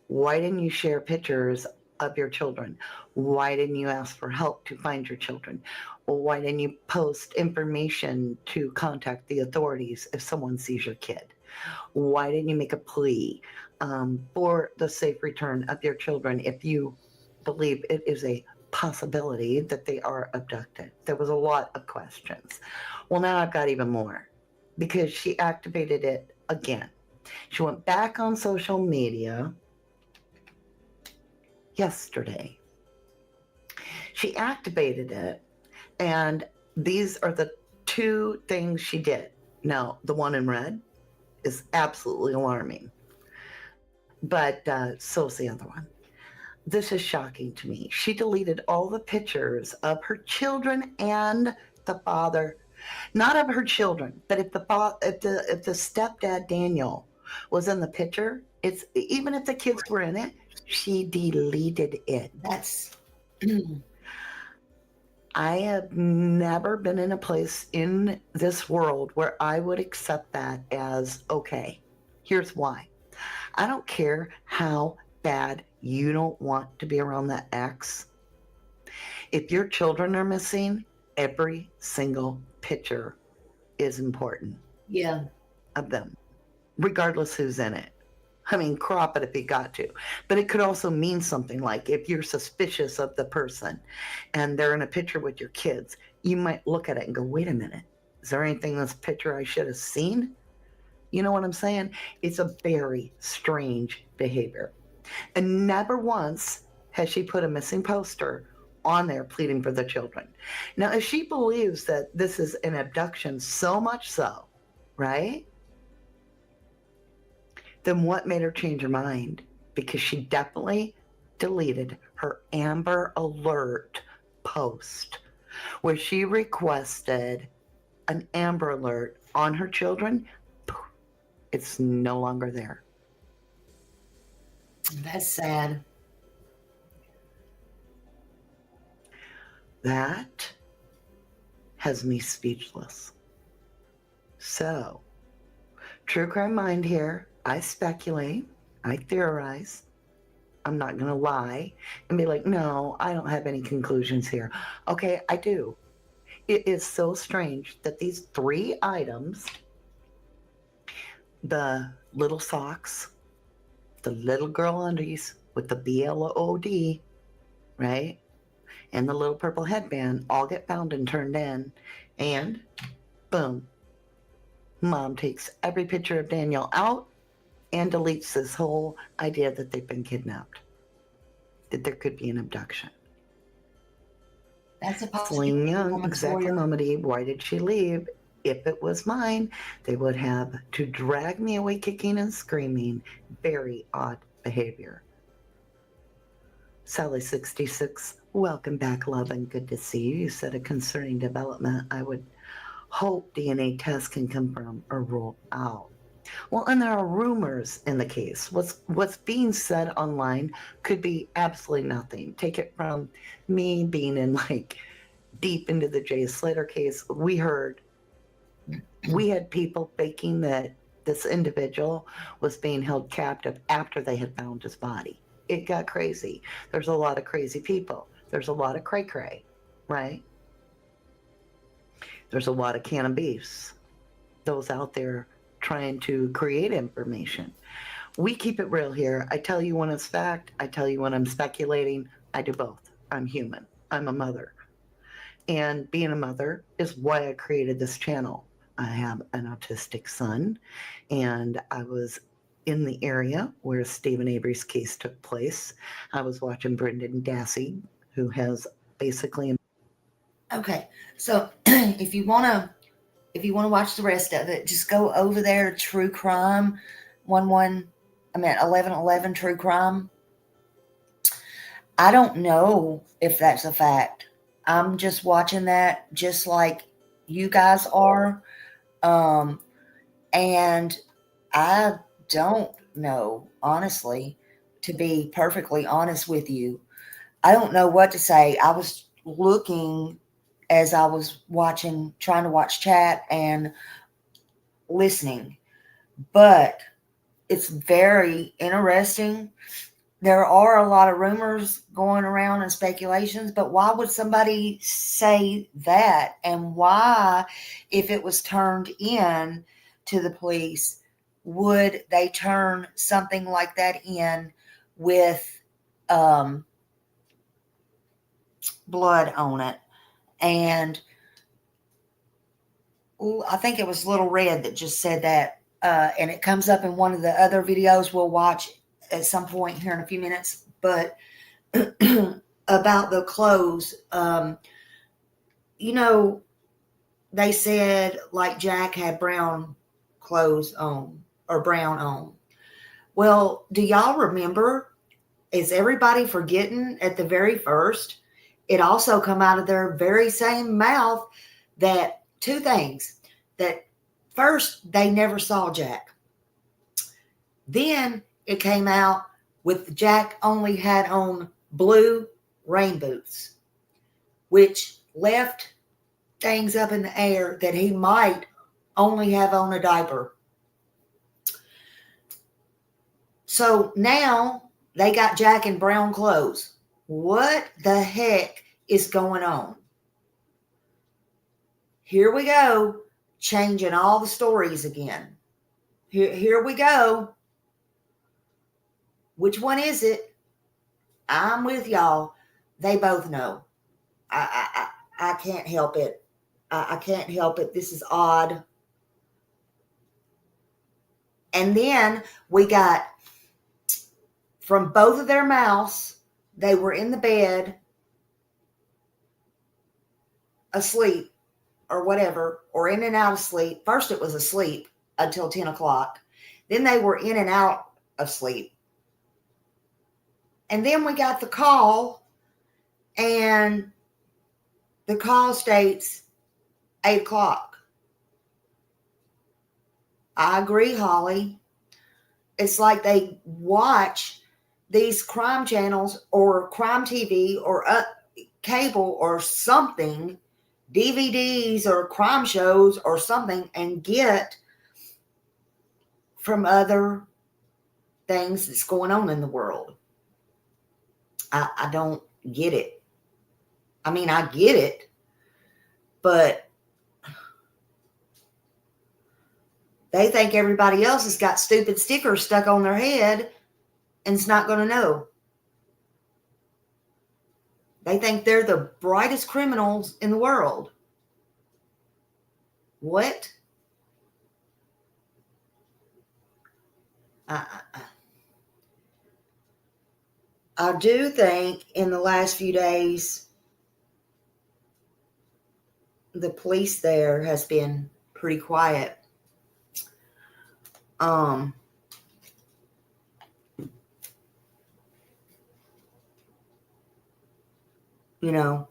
why didn't you share pictures of your children? Why didn't you ask for help to find your children? Well, why didn't you post information to contact the authorities if someone sees your kid? Why didn't you make a plea for the safe return of your children if you believe it is a possibility that they are abducted? There was a lot of questions. Well, now I've got even more because she activated it again. She went back on social media yesterday. She activated it, and these are the two things she did. Now, the one in red is absolutely alarming. But so's the other one. This is shocking to me. She deleted all the pictures of her children and the father, not of her children, but if the stepdad Daniel was in the picture, it's even if the kids were in it, she deleted it.
That's
I have never been in a place in this world where I would accept that as okay. Here's why. I don't care how bad you don't want to be around that ex. If your children are missing, every single picture is important
yeah.
of them, regardless who's in it. I mean, crop it if you got to. But it could also mean something like if you're suspicious of the person and they're in a picture with your kids, you might look at it and go, wait a minute, is there anything in this picture I should have seen? You know what I'm saying? It's a very strange behavior. And never once has she put a missing poster on there pleading for the children. Now, if she believes that this is an abduction so much so, right? Then what made her change her mind? Because she definitely deleted her Amber Alert post where she requested an Amber Alert on her children. It's no longer there.
That's sad.
That has me speechless. So, True Crime Mind here. I speculate, I theorize. I'm not going to lie and be like, no, I don't have any conclusions here. Okay, I do. It is so strange that these 3 items, the little socks, the little girl undies with the BLOD, right? And the little purple headband all get found and turned in. And boom, mom takes every picture of Daniel out and deletes this whole idea that they've been kidnapped, that there could be an abduction.
That's a
Celine Young,
woman's
exactly,
warrior.
Mama D, why did she leave? If it was mine, they would have to drag me away kicking and screaming. Very odd behavior. Sally66, welcome back, love, and good to see you. You said a concerning development. I would hope DNA tests can confirm or rule out. Well, and there are rumors in the case. What's being said online could be absolutely nothing. Take it from me being in like deep into the Jay Slater case. We had people faking that this individual was being held captive after they had found his body. It got crazy. There's a lot of crazy people. There's a lot of cray-cray, right? There's a lot of cannabis. Those out there trying to create information. We keep it real here. I tell you when it's fact. I tell you when I'm speculating. I do both. I'm human. I'm a mother. And being a mother is why I created this channel. I have an autistic son, and I was in the area where Stephen Avery's case took place. I was watching Brendan Dassey, who has basically...
Okay, so if you want to watch the rest of it, just go over there to True Crime 1111 True Crime. I don't know if that's a fact. I'm just watching that just like you guys are. And I don't know, honestly, to be perfectly honest with you. I don't know what to say. I was looking as I was trying to watch chat and listening, but it's very interesting. There are a lot of rumors going around and speculations, but why would somebody say that? And why, if it was turned in to the police, would they turn something like that in with blood on it? And I think it was Little Red that just said that. And it comes up in one of the other videos we'll watch at some point here in a few minutes. But about the clothes, they said like Jack had brown clothes on or brown on. Well, do y'all remember? Is everybody forgetting at the very first? It also come out of their very same mouth that two things. That first, they never saw Jack. Then it came out with Jack only had on blue rain boots, which left things up in the air that he might only have on a diaper. So now they got Jack in brown clothes. What the heck is going on? Here we go, changing all the stories again. Here we go. Which one is it? I'm with y'all. They both know. I can't help it. I can't help it. This is odd. And then we got from both of their mouths, they were in the bed asleep or whatever, or in and out of sleep. First it was asleep until 10 o'clock. Then they were in and out of sleep. And then we got the call, and the call states 8 o'clock. I agree, Holly. It's like they watch these crime channels or crime TV or cable or something, DVDs or crime shows or something, and get from other things that's going on in the world. I don't get it. I mean, I get it, but they think everybody else has got stupid stickers stuck on their head and it's not going to know. They think they're the brightest criminals in the world. What? I do think in the last few days, the police there has been pretty quiet. You know,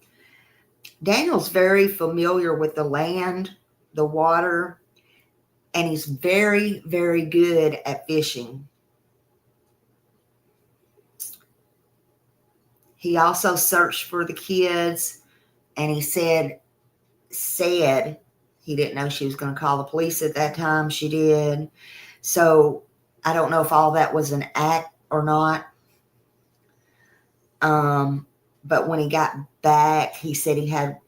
Daniel's very familiar with the land, the water, and he's very, very good at fishing. He also searched for the kids, and he said he didn't know she was going to call the police at that time. She did. So I don't know if all that was an act or not. But when he got back, he said he had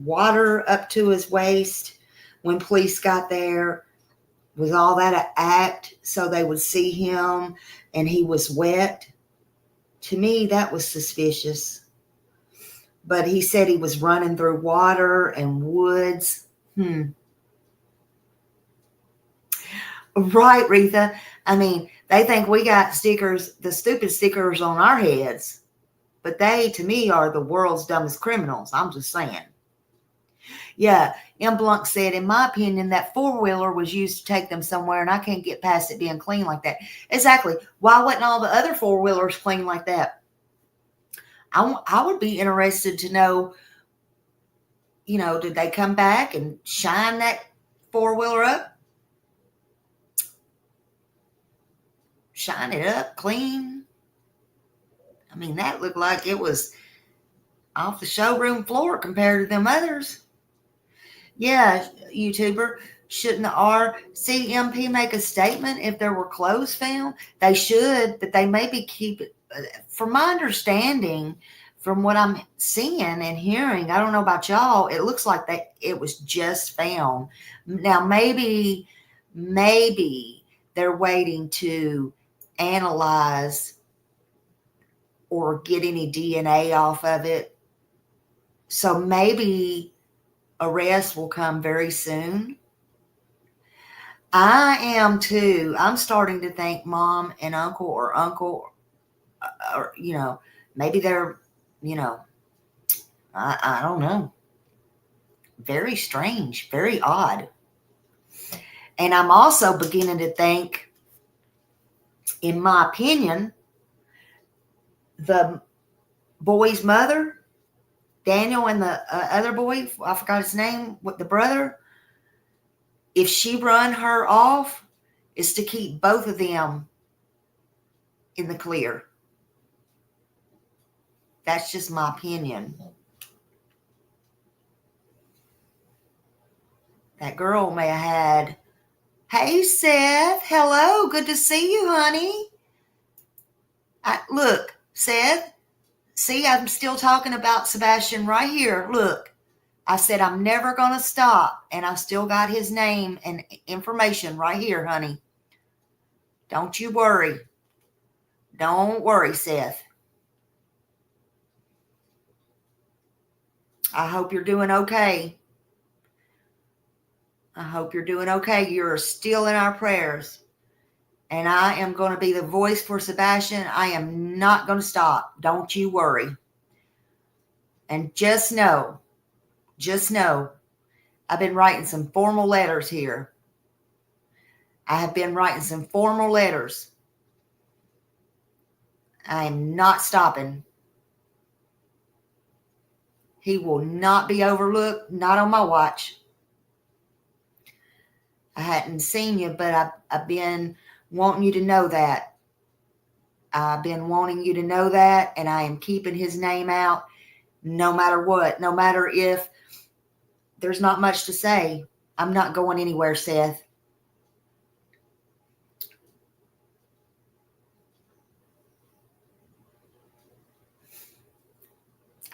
water up to his waist when police got there. Was all that an act so they would see him and he was wet? To me, that was suspicious. But he said he was running through water and woods. Right, Retha. I mean, they think we got stickers, the stupid stickers on our heads. But they, to me, are the world's dumbest criminals. I'm just saying. Yeah, M. Blunt said, in my opinion, that four-wheeler was used to take them somewhere, and I can't get past it being clean like that. Exactly. Why wasn't all the other four-wheelers clean like that? I would be interested to know, you know, did they come back and shine that four-wheeler up? Shine it up clean? I mean, that looked like it was off the showroom floor compared to them others. Yeah, YouTuber, shouldn't the RCMP make a statement if there were clothes found? They should, but they maybe keep it. From my understanding, from what I'm seeing and hearing, I don't know about y'all, it looks like that it was just found. Now, maybe they're waiting to analyze or get any DNA off of it. So maybe arrest will come very soon. I am too. I'm starting to think mom and uncle or you know, maybe they're, you know, I don't know. Very strange, very odd. And I'm also beginning to think in my opinion, the boy's mother, Daniel, and the other boy, I forgot his name, with the brother, if she run her off, is to keep both of them in the clear. That's just my opinion. That girl may have had, hey, Seth, hello, good to see you, honey. Look, Seth, see, I'm still talking about Sebastian right here. Look, I said I'm never going to stop, and I still got his name and information right here, honey. Don't you worry. Don't worry, Seth. I hope you're doing okay. I hope you're doing okay. You're still in our prayers. And I am going to be the voice for Sebastian. I am not going to stop. Don't you worry. And just know, I've been writing some formal letters here. I have been writing some formal letters. I am not stopping. He will not be overlooked, not on my watch. I hadn't seen you, but I've been wanting you to know that. I've been wanting you to know that, and I am keeping his name out no matter what. No matter if there's not much to say. I'm not going anywhere, Seth.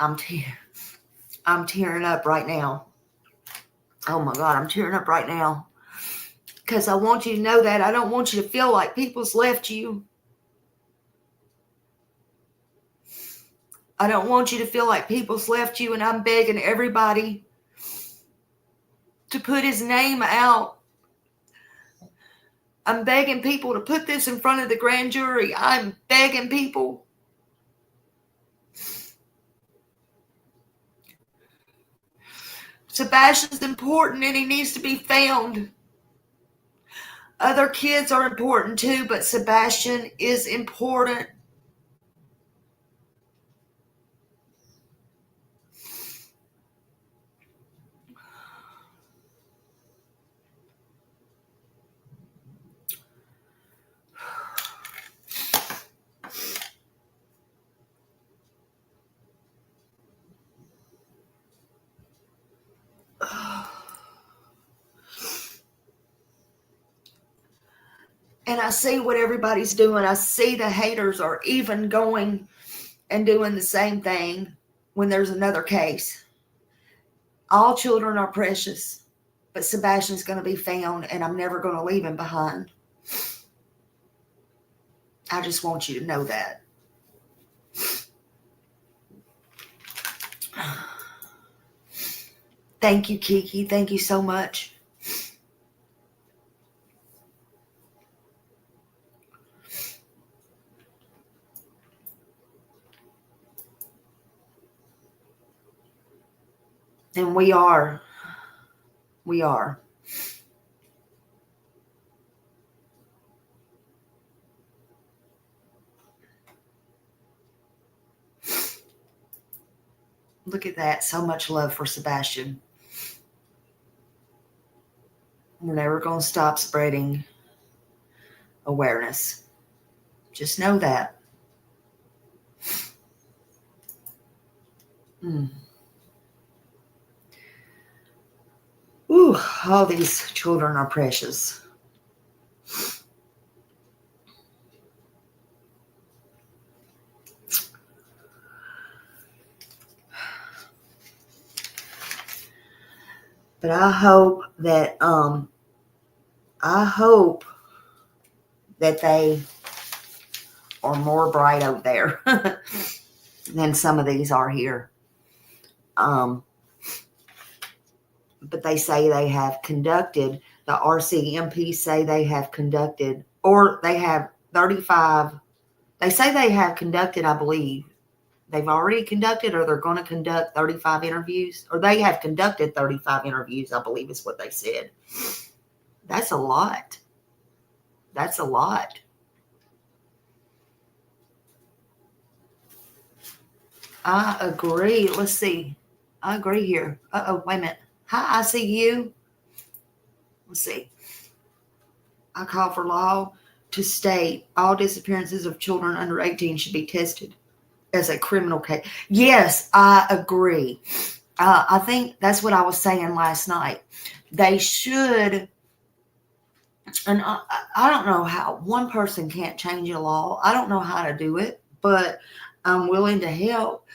I'm tearing up right now. Oh my God, I'm tearing up right now. Because I want you to know that. I don't want you to feel like people's left you. I don't want you to feel like people's left you, and I'm begging everybody to put his name out. I'm begging people to put this in front of the grand jury. I'm begging people. Sebastian's important, and he needs to be found. Other kids are important too, but Sebastian is important. And I see what everybody's doing. I see the haters are even going and doing the same thing when there's another case. All children are precious, but Sebastian's going to be found, and I'm never going to leave him behind. I just want you to know that. Thank you, Kiki. Thank you so much. And we are. Look at that. So much love for Sebastian. We're never going to stop spreading awareness. Just know that. Ooh, all these children are precious. But I hope that they are more bright out there than some of these are here. But they say they have conducted, the RCMP say they have conducted, or they have 35, they say they have conducted, I believe. They've already conducted, or they're going to conduct 35 interviews, or they have conducted 35 interviews, I believe is what they said. That's a lot. That's a lot. I agree. Let's see. I agree here. Wait a minute. Hi, ICU. Let's see. I call for law to state all disappearances of children under 18 should be tested as a criminal case. Yes, I agree. I think that's what I was saying last night. They should, and I don't know how, one person can't change a law. I don't know how to do it, but I'm willing to help.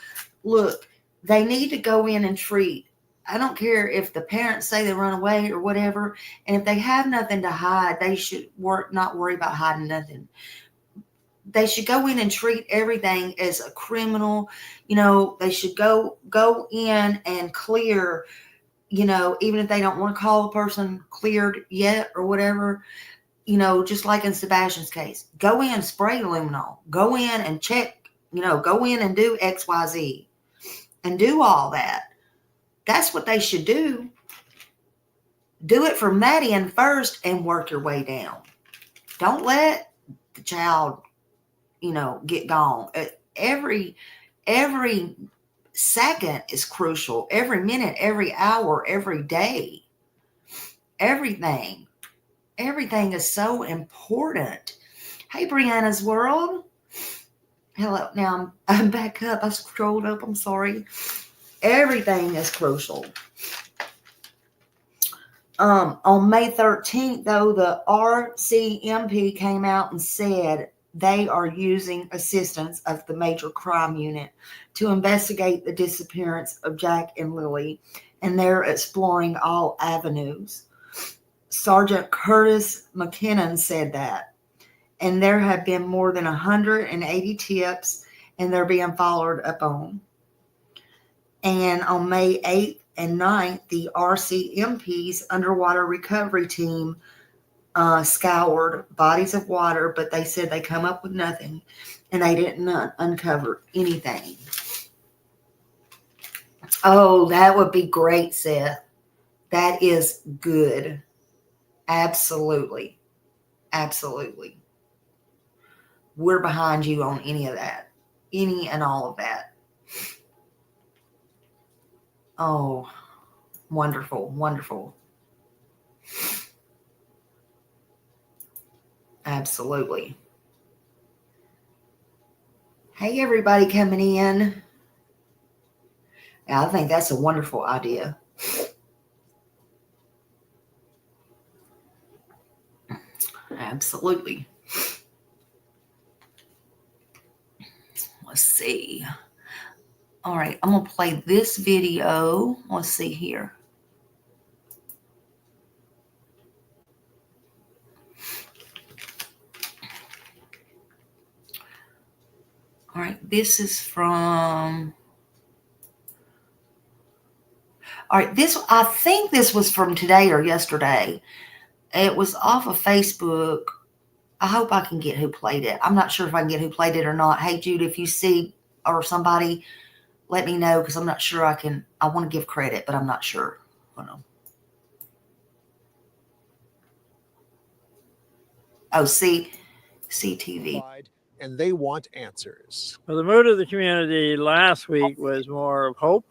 Look, they need to go in and treat. I don't care if the parents say they run away or whatever, and if they have nothing to hide, they should not worry about hiding nothing. They should go in and treat everything as a criminal. You know, they should go in and clear, you know, even if they don't want to call the person cleared yet or whatever, you know, just like in Sebastian's case, go in, spray luminol, go in and check, you know, go in and do XYZ and do all that. That's what they should do. Do it from that end first and work your way down. Don't let the child, you know, get gone. Every second is crucial. Every minute, every hour, every day. Everything is so important. Hey, Brianna's World. Hello. Now I'm back up. I scrolled up. I'm sorry. Everything is crucial. On May 13th, though, the RCMP came out and said they are using assistance of the Major Crime Unit to investigate the disappearance of Jack and Lily, and they're exploring all avenues. Sergeant Curtis McKinnon said that, and there have been more than 180 tips, and they're being followed up on. And on May 8th and 9th, the RCMP's underwater recovery team scoured bodies of water, but they said they come up with nothing, and they didn't uncover anything. Oh, that would be great, Seth. That is good. Absolutely. Absolutely. We're behind you on any of that. Any and all of that. Oh, wonderful, wonderful. Absolutely. Hey, everybody coming in. Yeah, I think that's a wonderful idea. Absolutely. Let's see. All right, I'm going to play this video. Let's see here. All right, this is from... All right, I think this was from today or yesterday. It was off of Facebook. I hope I can get who played it. I'm not sure if I can get who played it or not. Hey, Jude, if you see or somebody... let me know, because I'm not sure I can. I want to give credit, but I'm not sure. Hold on. Oh, CTV.
And they want answers.
Well, the mood of the community last week was more of hope,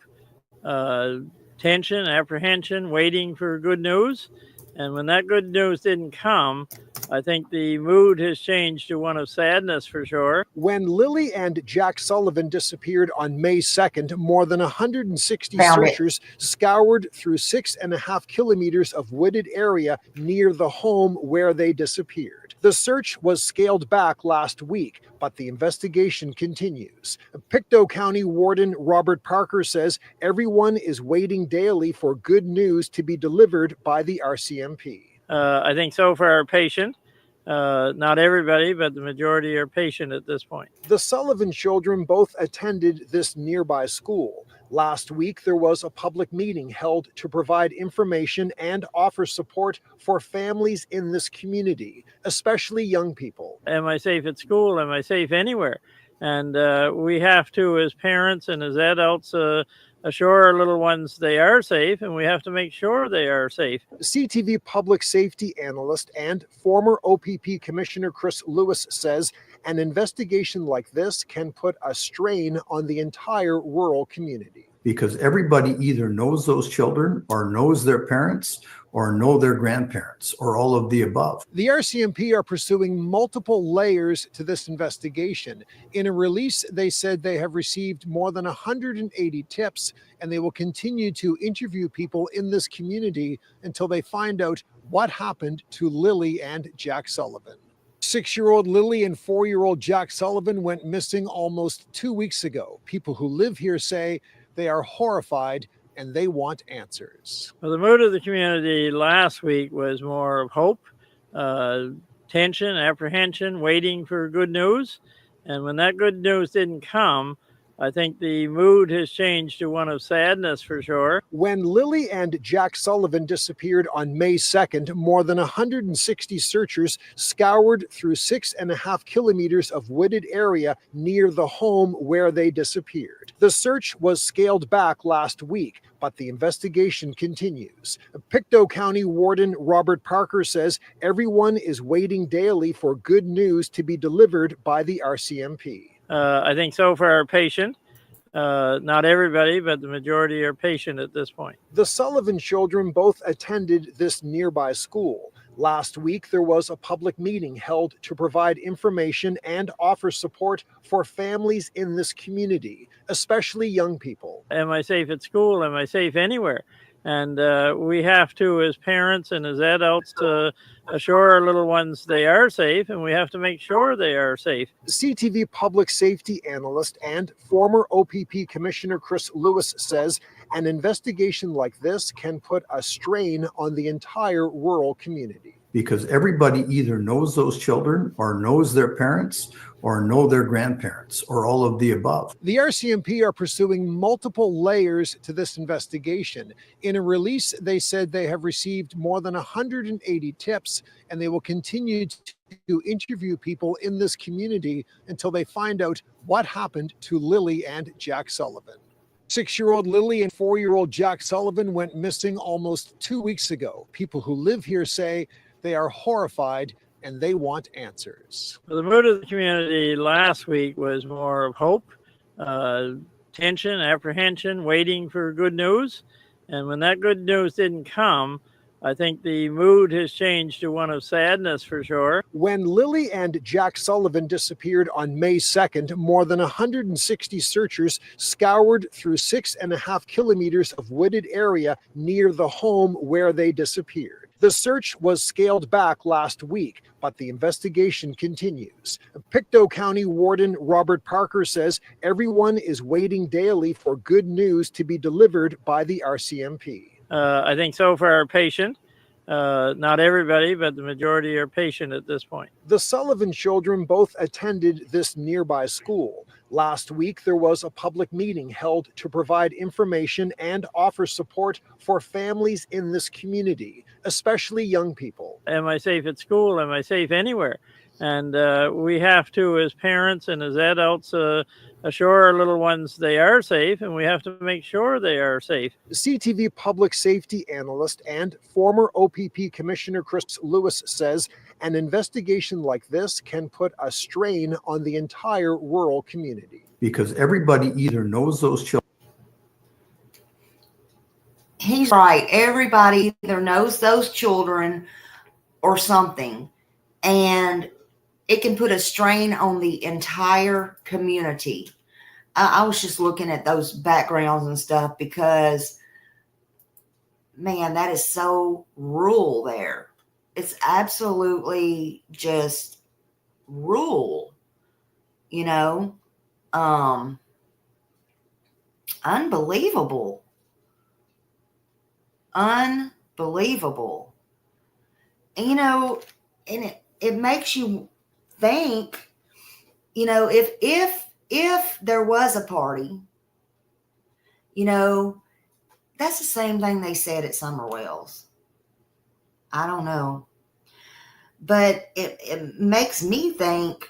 tension, apprehension, waiting for good news. And when that good news didn't come, I think the mood has changed to one of sadness for sure.
When Lily and Jack Sullivan disappeared on May 2nd, more than 160 searchers scoured through 6.5 kilometers of wooded area near the home where they disappeared. The search was scaled back last week, but the investigation continues. Pictou County Warden Robert Parker says everyone is waiting daily for good news to be delivered by the RCMP.
I think so far patient. Not everybody, but the majority are patient at this point.
The Sullivan children both attended this nearby school. Last week, there was a public meeting held to provide information and offer support for families in this community, especially young people.
Am I safe at school? Am I safe anywhere? And we have to, as parents and as adults, assure our little ones they are safe, and we have to make sure they are safe.
CTV public safety analyst and former OPP Commissioner Chris Lewis says an investigation like this can put a strain on the entire rural community.
Because everybody either knows those children or knows their parents or know their grandparents or all of the above.
The RCMP are pursuing multiple layers to this investigation. In a release, they said they have received more than 180 tips, and they will continue to interview people in this community until they find out what happened to Lily and Jack Sullivan. 6-year-old Lily and 4-year-old Jack Sullivan went missing almost 2 weeks ago. People who live here say they are horrified and they want answers.
Well, the mood of the community last week was more of hope, tension, apprehension, waiting for good news. And when that good news didn't come, I think the mood has changed to one of sadness for sure.
When Lily and Jack Sullivan disappeared on May 2nd, more than 160 searchers scoured through 6.5 kilometers of wooded area near the home where they disappeared. The search was scaled back last week, but the investigation continues. Pictou County Warden Robert Parker says everyone is waiting daily for good news to be delivered by the RCMP.
I think so far patient. Not everybody, but the majority are patient at this point.
The Sullivan children both attended this nearby school. Last week, there was a public meeting held to provide information and offer support for families in this community, especially young people.
Am I safe at school? Am I safe anywhere? And we have to, as parents and as adults, assure our little ones they are safe, and we have to make sure they are safe.
CTV public safety analyst and former OPP Commissioner Chris Lewis says an investigation like this can put a strain on the entire rural community.
Because everybody either knows those children or knows their parents or know their grandparents or all of the above.
The RCMP are pursuing multiple layers to this investigation. In a release, they said they have received more than 180 tips, and they will continue to interview people in this community until they find out what happened to Lily and Jack Sullivan. 6-year-old Lily and 4-year-old Jack Sullivan went missing almost 2 weeks ago. People who live here say they are horrified and they want answers.
Well, the mood of the community last week was more of hope, tension, apprehension, waiting for good news. And when that good news didn't come, I think the mood has changed to one of sadness for sure.
When Lily and Jack Sullivan disappeared on May 2nd, more than 160 searchers scoured through 6.5 kilometers of wooded area near the home where they disappeared. The search was scaled back last week, but the investigation continues. Pictou County Warden Robert Parker says everyone is waiting daily for good news to be delivered by the RCMP.
I think so far patient. Not everybody, but the majority are patient at this point.
The Sullivan children both attended this nearby school. Last week, there was a public meeting held to provide information and offer support for families in this community, especially young people.
Am I safe at school? Am I safe anywhere? And we have to, as parents and as adults, assure our little ones they are safe, and we have to make sure they are safe.
CTV public safety analyst and former OPP Commissioner Chris Lewis says an investigation like this can put a strain on the entire rural community.
Because everybody either knows those children.
He's right. Everybody either knows those children or something, and it can put a strain on the entire community. I was just looking at those backgrounds and stuff because, man, that is so rural there. It's absolutely just rural, you know, unbelievable. Unbelievable. And, you know, and it makes you think, you know, if there was a party, you know, that's the same thing they said at Summer Wells. I don't know. But it makes me think,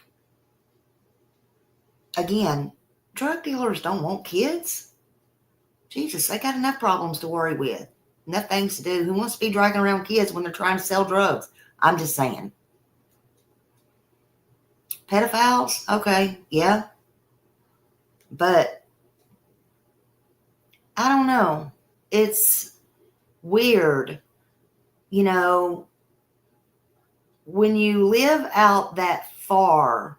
again, drug dealers don't want kids. Jesus, they got enough problems to worry with. Enough things to do. Who wants to be dragging around kids when they're trying to sell drugs? I'm just saying. Pedophiles? Okay, yeah. But I don't know. It's weird. You know, when you live out that far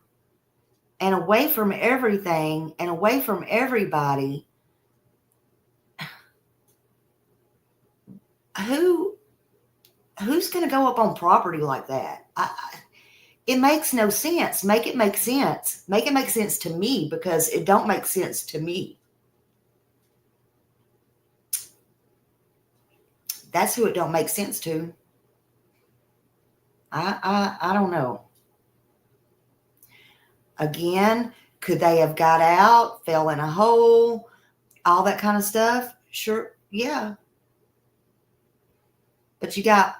and away from everything and away from everybody, who's going to go up on property like that? It makes no sense. Make it make sense. Make it make sense to me, because it don't make sense to me. That's who it don't make sense to. I don't know. Again, could they have got out, fell in a hole, all that kind of stuff? Sure, yeah. But you got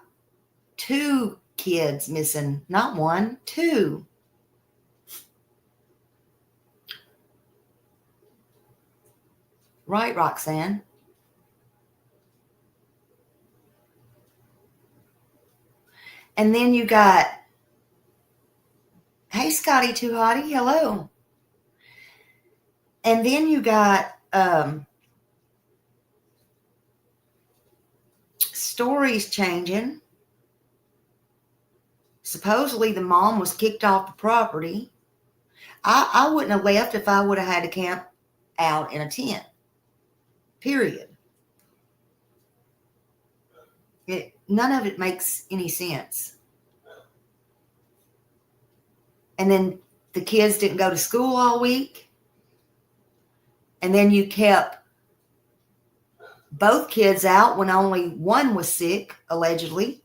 2 kids missing, not 1, 2. Right, Roxanne? And then you got, hey, Scotty Too Hottie, hello. And then you got stories changing. Supposedly the mom was kicked off the property. I wouldn't have left if I would have had to camp out in a tent. Period. None of it makes any sense. And then the kids didn't go to school all week. And then you kept both kids out when only one was sick, allegedly.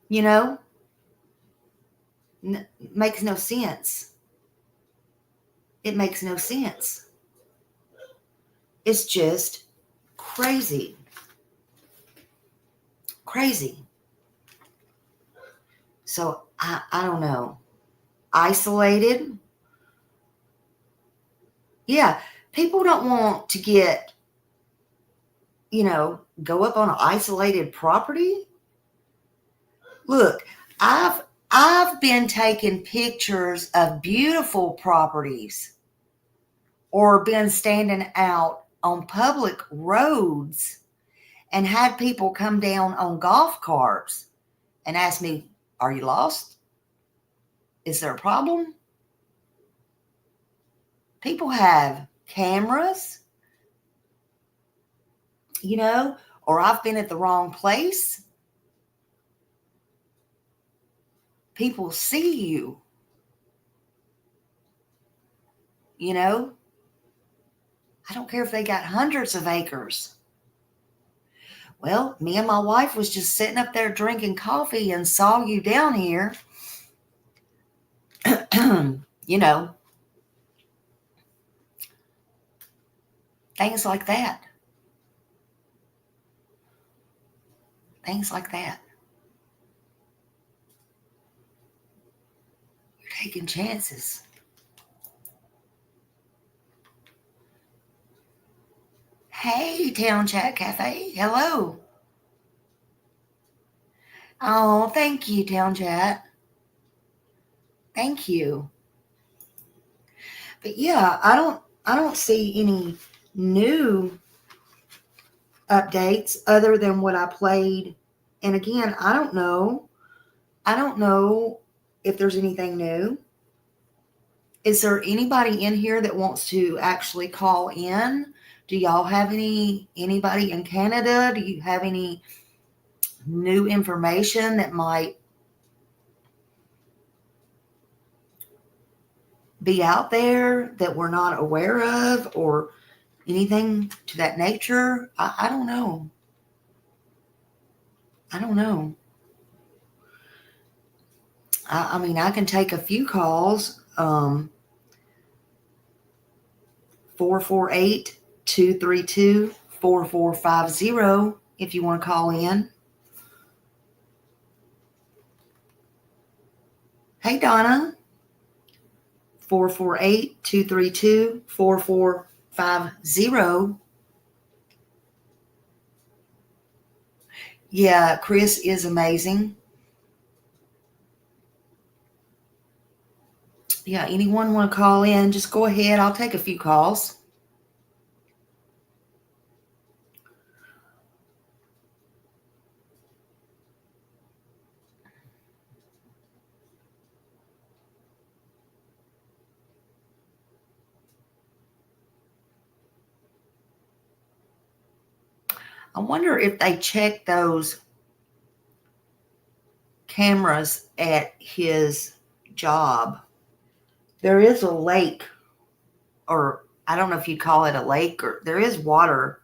You know? Makes no sense. It makes no sense. It's just crazy. Crazy. So I don't know. Isolated. Yeah, people don't want to get, go up on an isolated property. Look, I've been taking pictures of beautiful properties, or been standing out on public roads and had people come down on golf carts and ask me, are you lost? Is there a problem? People have cameras, or I've been at the wrong place. People see you, I don't care if they got hundreds of acres. Well, me and my wife was just sitting up there drinking coffee and saw you down here. Things like that. Things like that. You're taking chances. Hey, Town Chat Cafe. Hello. Oh, thank you, Town Chat. Thank you. But yeah, I don't see any new updates other than what I played. And again, I don't know if there's anything new. Is there anybody in here that wants to actually call in? Do y'all have anybody in Canada? Do you have any new information that might be out there that we're not aware of, or anything to that nature? I don't know. I don't know. I mean, I can take a few calls. 448-232-4450 if you want to call in. Hey, Donna. 448-232-4450. Yeah, Chris is amazing. Yeah, anyone want to call in? Just go ahead. I'll take a few calls. I wonder if they check those cameras at his job. There is a lake, or I don't know if you call it a lake, or there is water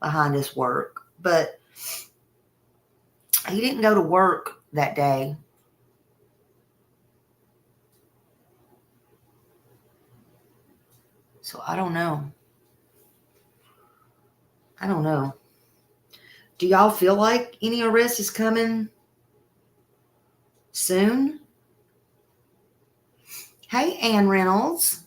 behind his work, but he didn't go to work that day. So I don't know. I don't know. Do y'all feel like any arrest is coming soon? Hey, Ann Reynolds.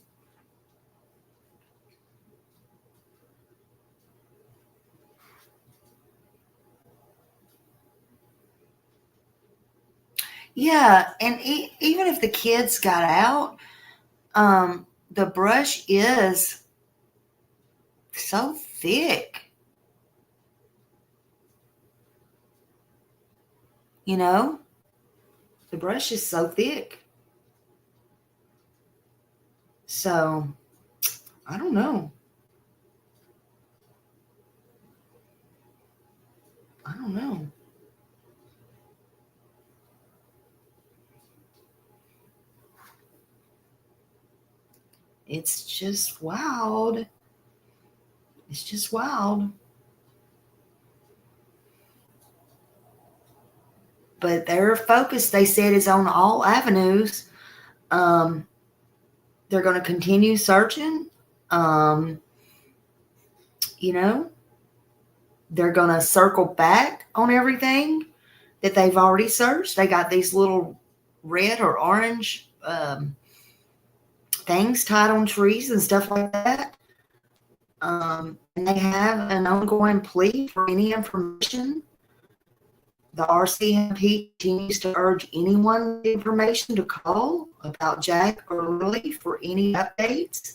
Yeah, and even if the kids got out, the brush is so thick. You know, the brush is so thick. So, I don't know. I don't know. It's just wild. It's just wild. But their focus, they said, is on all avenues. They're going to continue searching. You know, they're going to circle back on everything that they've already searched. They got these little red or orange things tied on trees and stuff like that. And they have an ongoing plea for any information. The RCMP continues to urge anyone with information to call about Jack or Lily for any updates.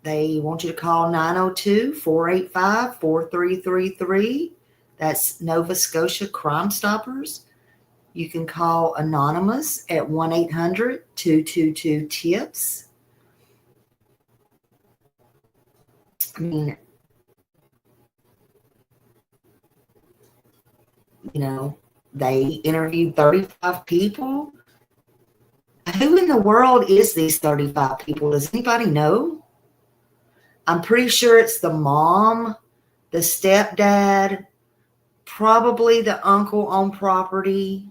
They want you to call 902-485-4333. That's Nova Scotia Crime Stoppers. You can call Anonymous at 1-800-222-TIPS. I mean, you know, they interviewed 35 people. Who in the world is these 35 people? Does anybody know? I'm pretty sure it's the mom, the stepdad, probably the uncle on property.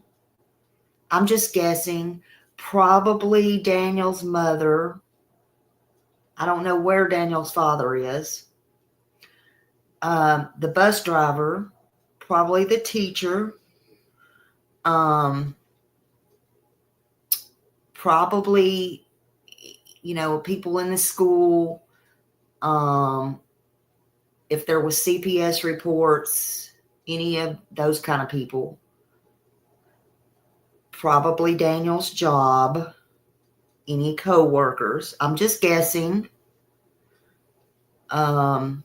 I'm just guessing. Probably Daniel's mother. I don't know where Daniel's father is. The bus driver, probably the teacher. Probably, you know, people in the school. If there was CPS reports, any of those kind of people. Probably Daniel's job, any co-workers. I'm just guessing. But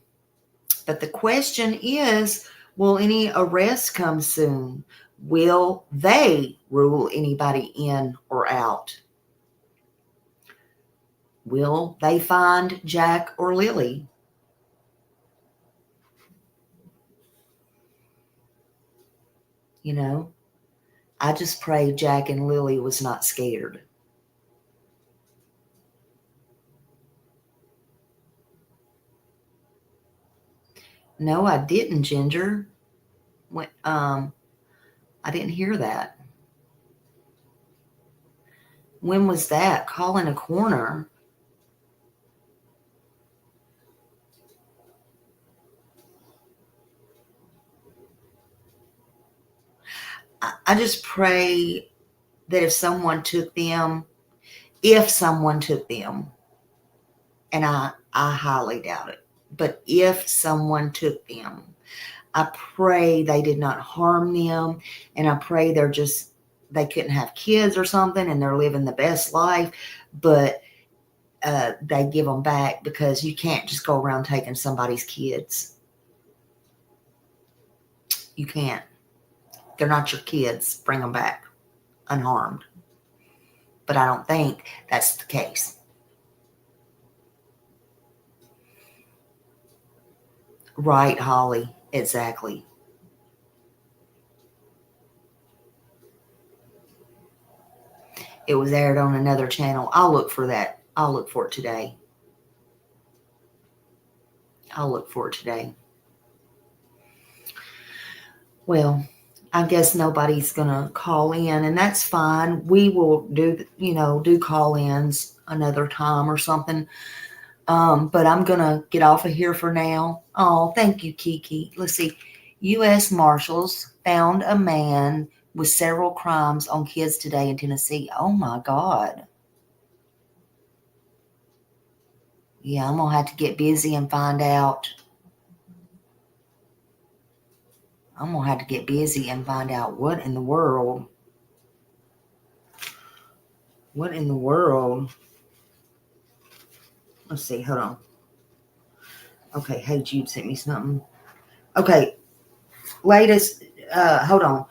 the question is, will any arrests come soon? Will they rule anybody in or out? Will they find Jack or Lily? You know, I just pray Jack and Lily was not scared. No, I didn't, Ginger. I didn't hear that. When was that? Calling a corner. I just pray that if someone took them, and I highly doubt it, but if someone took them, I pray they did not harm them, and I pray they're just they couldn't have kids or something and they're living the best life, but they give them back because you can't just go around taking somebody's kids. You can't. They're not your kids. Bring them back unharmed. But I don't think that's the case. Right, Holly. Exactly. It was aired on another channel. I'll look for that. I'll look for it today. Well, I guess nobody's going to call in, and that's fine. We will do call-ins another time or something. But I'm going to get off of here for now. Oh, thank you, Kiki. Let's see. U.S. Marshals found a man with several crimes on kids today in Tennessee. Oh, my God. Yeah, I'm going to have to get busy and find out. What in the world. Let's see. Hold on. Okay. Hey, Jude sent me something. Okay. Latest. Hold on.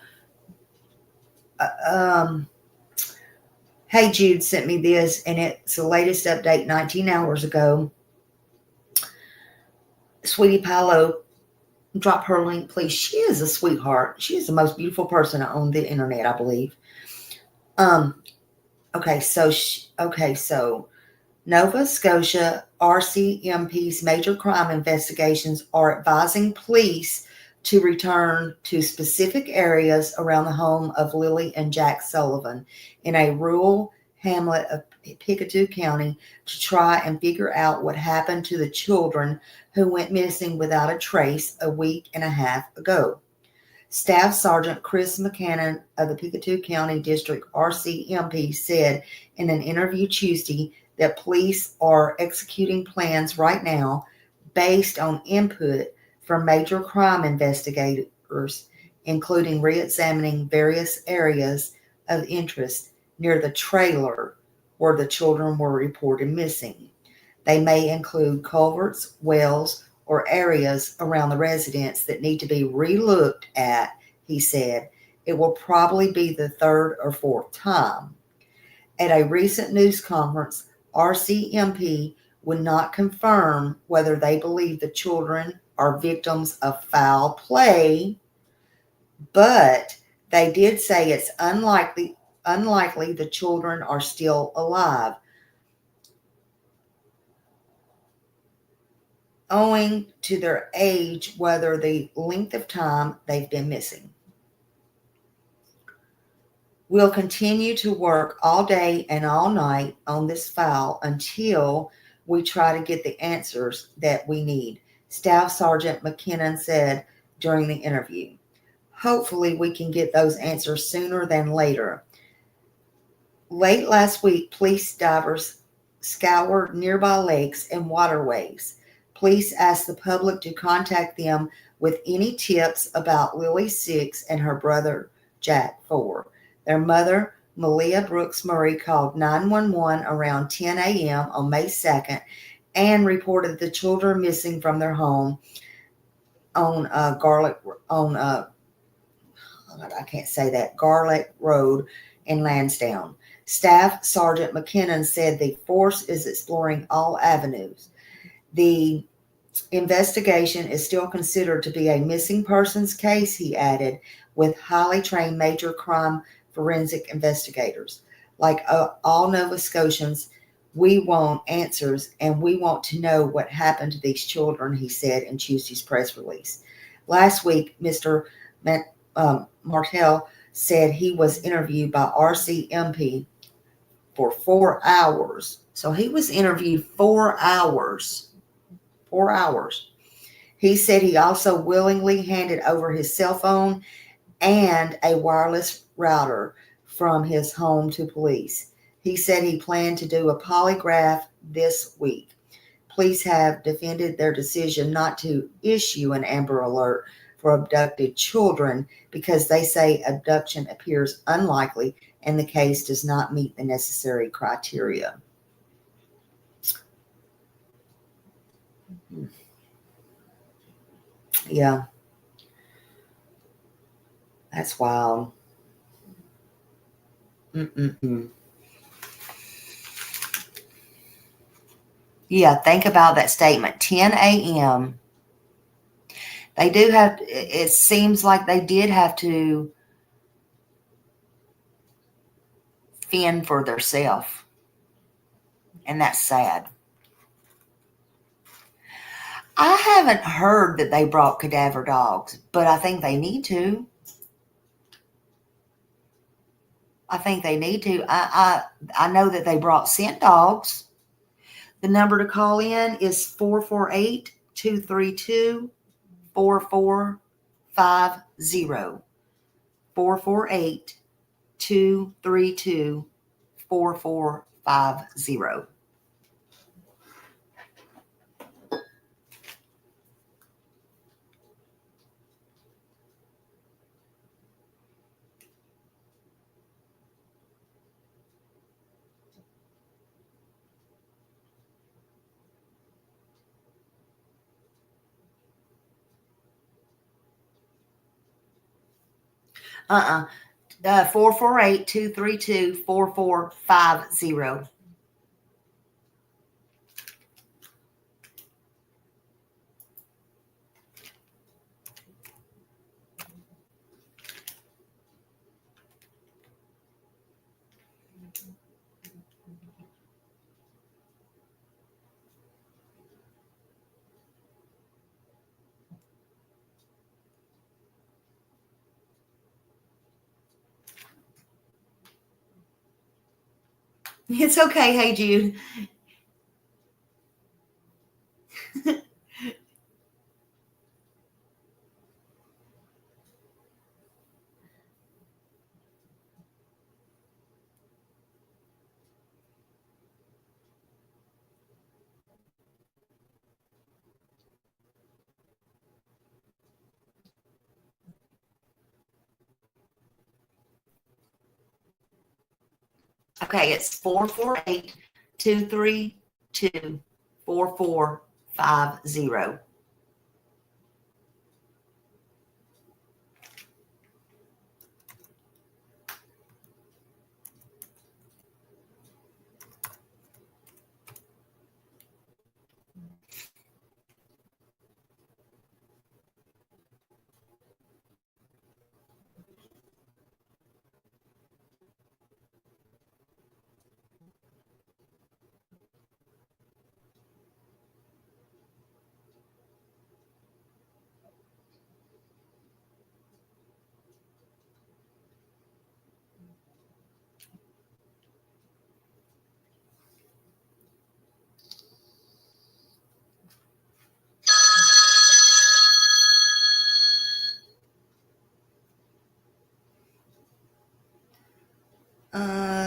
Hey, Jude sent me this, and it's the latest update 19 hours ago. Sweetie Palo, drop her link, please. She is a sweetheart. She is the most beautiful person on the internet, I believe. Okay, so Nova Scotia RCMP's major crime investigations are advising police to return to specific areas around the home of Lily and Jack Sullivan in a rural hamlet of Pictou County to try and figure out what happened to the children who went missing without a trace a week and a half ago. Staff Sergeant Chris McCannon of the Pictou County District RCMP said in an interview Tuesday that police are executing plans right now based on input from major crime investigators, including re-examining various areas of interest near the trailer where the children were reported missing. They may include culverts, wells, or areas around the residence that need to be re-looked at, he said. It will probably be the third or fourth time. At a recent news conference, RCMP would not confirm whether they believe the children are victims of foul play, but they did say it's unlikely the children are still alive, owing to their age, whether the length of time they've been missing. We'll continue to work all day and all night on this file until we try to get the answers that we need, Staff Sergeant McKinnon said during the interview. Hopefully we can get those answers sooner than later. Late last week, police divers scoured nearby lakes and waterways. Police asked the public to contact them with any tips about Lily 6 and her brother Jack 4. Their mother, Malia Brooks Murray, called 911 around 10 a.m. on May 2nd and reported the children missing from their home on Garlic Road in Lansdowne. Staff Sergeant McKinnon said the force is exploring all avenues. The investigation is still considered to be a missing persons case, he added, with highly trained major crime forensic investigators. Like all Nova Scotians, we want answers and we want to know what happened to these children, he said in Tuesday's press release. Last week, Mr. Martel said he was interviewed by RCMP for 4 hours. So he was interviewed 4 hours. 4 hours. He said he also willingly handed over his cell phone and a wireless router from his home to police. He said he planned to do a polygraph this week. Police have defended their decision not to issue an Amber Alert for abducted children because they say abduction appears unlikely and the case does not meet the necessary criteria. Yeah. That's wild. Yeah, think about that statement. 10 a.m. They do have, it seems like they did have to fend for themselves. And that's sad. I haven't heard that they brought cadaver dogs, but I think they need to. I think they need to. I know that they brought scent dogs. The number to call in is 448-232-4450. 448-232-4450. Uh-uh. 448-232-4450. It's okay. Hey, Jude. Okay, it's 448-232-4450.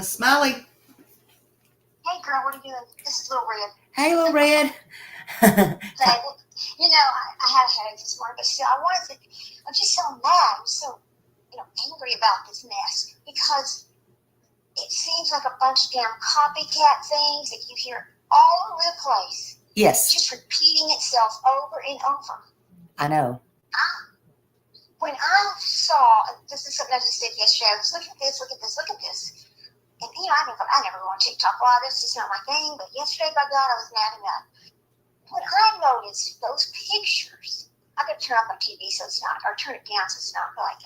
Smiley.
Hey girl, what are you doing? This is Little Red.
Hey, Little Red.
Hey, you know, I had a headache this morning, but still, I'm just so mad. I'm so, angry about this mess because it seems like a bunch of damn copycat things that you hear all over the place.
Yes.
Just repeating itself over and over.
I know.
When I saw, this is something I just did yesterday, I was look at this. And, I never go on TikTok. Wow, this is not my thing. But yesterday, by God, I was mad enough. When I noticed those pictures, I could turn off my TV so it's not, or turn it down so it's not like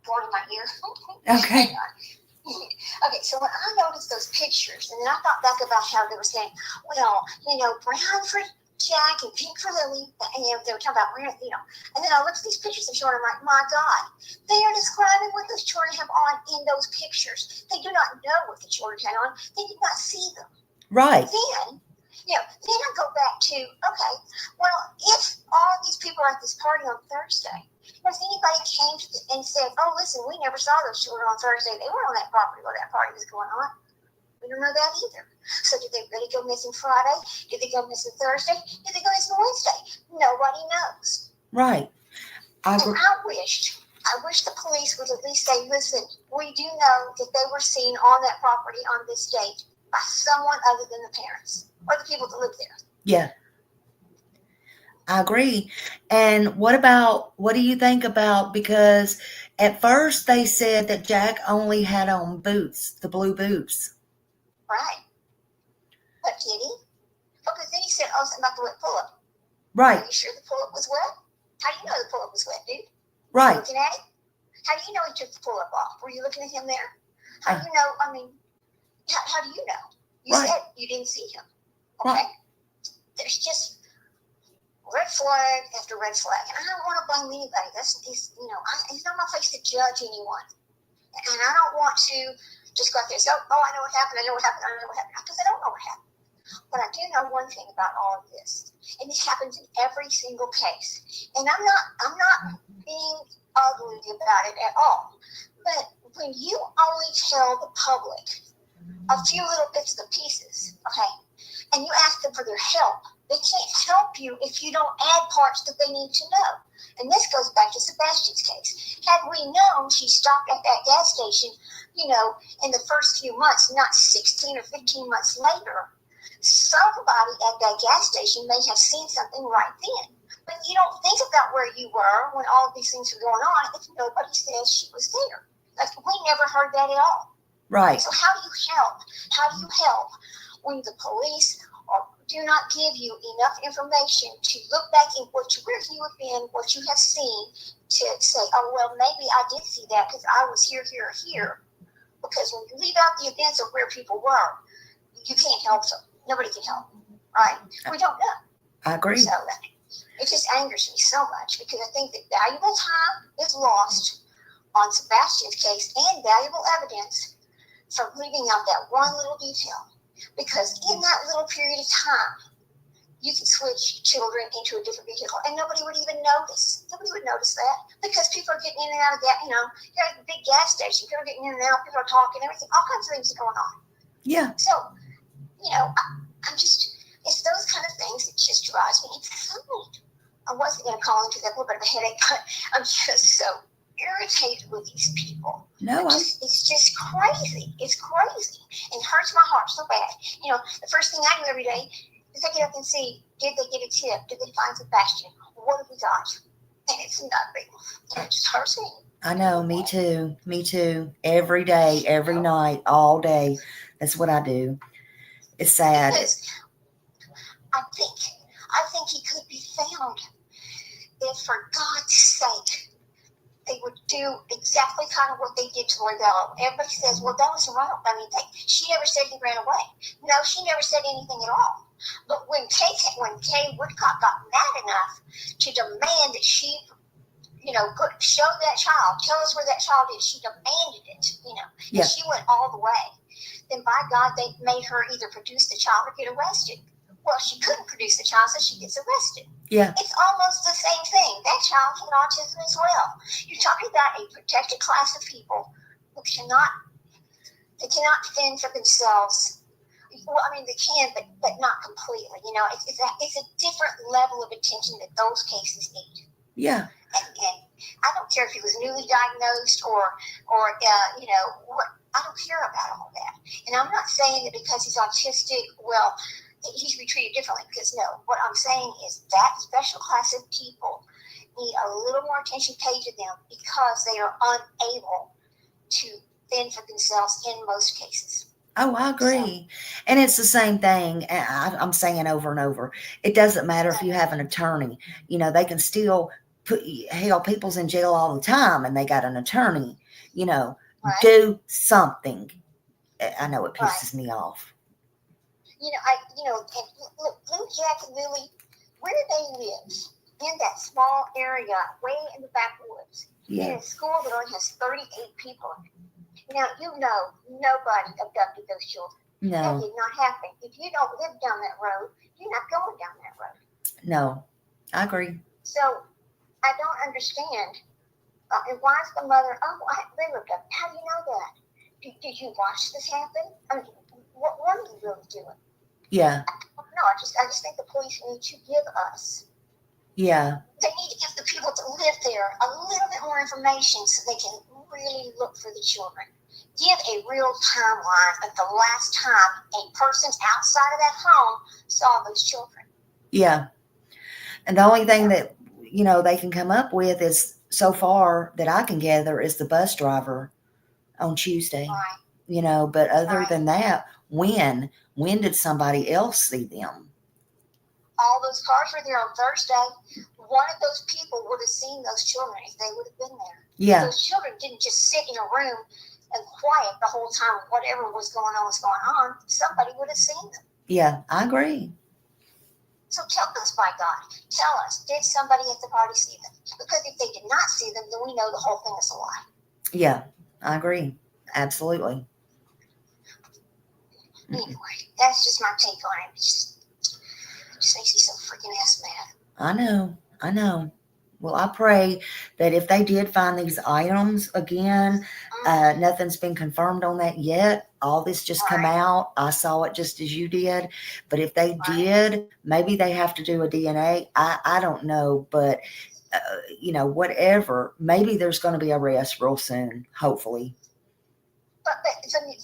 blowing my ear.
Okay.
Okay, so when I noticed those pictures, and then I thought back about how they were saying, well, brown for Jack and pink for Lily, and they were talking about, and then I looked at these pictures of children, I'm like, my God, they are describing what those children have on in those pictures. They do not know what the children had on. They did not see them.
Right.
Then I go back to, okay, well, if all these people are at this party on Thursday, if anybody came and said, oh, listen, we never saw those children on Thursday, they weren't on that property while that party was going on. We don't know that either. So did they really go missing Friday? Did they go missing Thursday? Did they go missing Wednesday? Nobody knows.
Right.
I
And
agree.
I wish the police would at least say, listen, we do know that they were seen on that property on this date by someone other than the parents or the people that live there.
Yeah, I agree. And what do you think about, because at first they said that Jack only had on boots, the blue boots.
Right. But did he? Because then he said, oh, something about the wet pull-up.
Right,
Are you sure the pull-up was wet? How do you know the pull-up was wet, dude?
right.
Looking at it? How do you know he took the pull-up off? Were you looking at him there? How do you know? I mean, how do you know? You
Right.
said you didn't see him. Okay?
Right.
There's just red flag after red flag. And I don't want to blame anybody. He's not my place to judge anyone. And I don't want to just go out there and say, oh, I know what happened, because I don't know what happened. But I do know one thing about all of this, and it happens in every single case. And I'm not being ugly about it at all. But when you only tell the public a few little bits and pieces, okay, and you ask them for their help, they can't help you if you don't add parts that they need to know. And this goes back to Sebastian's case. Had we known she stopped at that gas station, in the first few months, not 16 or 15 months later, somebody at that gas station may have seen something right then. But you don't think about where you were when all of these things were going on if nobody says she was there. Like, we never heard that at all.
Right.
So how do you help? How do you help when the police do not give you enough information to look back at where you have been, what you have seen, to say, oh, well, maybe I did see that because I was here, here, or here. Because when you leave out the events of where people were, you can't help them. Nobody can help them, right? We don't know.
I agree.
So it just angers me so much because I think that valuable time is lost on Sebastian's case and valuable evidence from leaving out that one little detail. Because in that little period of time, you can switch children into a different vehicle and nobody would even notice. Nobody would notice that because people are getting in and out of that, you're at a big gas station, people are getting in and out, people are talking, everything, all kinds of things are going on.
Yeah.
So, it's those kind of things that just drives me insane. I wasn't going to call into that little bit of a headache, but I'm just so irritated with these people.
No,
it's just crazy. It's crazy. And it hurts my heart so bad. The first thing I do every day is I get up and see, did they get a tip? Did they find Sebastian? What have we got? And it's nothing. And it just hurts me.
I know. Me too. Me too. Every day, every night, all day. That's what I do. It's sad.
Because I think he could be found if, for God's sake, they would do exactly kind of what they did to Lordell. Everybody says, well, that was wrong. I mean, she never said he ran away. No, she never said anything at all. But when Kay Woodcock got mad enough to demand that she, show that child, tell us where that child is, she demanded it,
Yeah.
and she went all the way. Then by God, they made her either produce the child or get arrested. Well, she couldn't produce the child, so she gets arrested.
Yeah.
It's almost the same thing. That child had autism as well. You're talking about a protected class of people who cannot fend for themselves. Well, I mean, they can, but not completely. It's a different level of attention that those cases need.
Yeah.
And I don't care if he was newly diagnosed or what. I don't care about all that. And I'm not saying that because he's autistic, well, he should be treated differently, because no, what I'm saying is that special class of people need a little more attention paid to them because they are unable to fend for themselves in most cases.
Oh, I agree. And it's the same thing. I'm saying over and over. It doesn't matter if you have an attorney. They can still people's in jail all the time and they got an attorney.
Right.
Do something. I know it pisses me off.
Blue Jack and Lily, where they live, in that small area, way in the backwoods, in a school that only has 38 people in it. Now, nobody abducted those children.
No.
That did not happen. If you don't live down that road, you're not going down that road.
No, I agree.
So, I don't understand. And why is the mother, they lived up. How do you know that? Did you watch this happen? I mean, what are you really doing?
Yeah.
No, I just think the police need to give us.
Yeah.
They need to give the people that live there there a little bit more information so they can really look for the children. Give a real timeline of the last time a person outside of that home saw those children.
Yeah. And the only thing that, they can come up with is, so far that I can gather, is the bus driver on Tuesday.
Right.
But other
Right.
than that, when did somebody else see them?
All those cars were there on Thursday. One of those people would have seen those children if they would have been there.
Yeah.
Those children didn't just sit in a room and quiet the whole time. Whatever was going on. Somebody would have seen them.
Yeah, I agree.
So tell us, by God, tell us, did somebody at the party see them? Because if they did not see them, then we know the whole thing is a lie.
Yeah, I agree. Absolutely.
Anyway, that's just my take on it. It just makes me so freaking ass mad.
I know. Well, I pray that if they did find these items again, nothing's been confirmed on that yet. All this just come out. I saw it just as you did. But if they did, maybe they have to do a DNA. I don't know. But, whatever. Maybe there's going to be a arrest real soon, hopefully.
But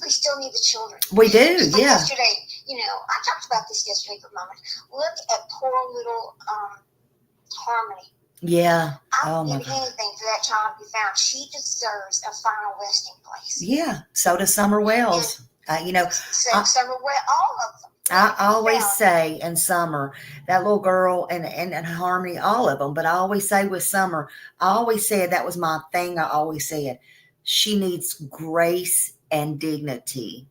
we still need the children.
We do,
Just like
yeah.
yesterday, I talked about this yesterday for a moment. Look at poor little Harmony.
Yeah.
I
Oh,
would
my
give
God.
anything for that child to be found. She deserves a final resting place.
Yeah. So does Summer Wells.
Summer, all of them.
I always say in Summer, that little girl and Harmony, all of them, but I always say with Summer, I always said that was my thing. I always said she needs grace and dignity.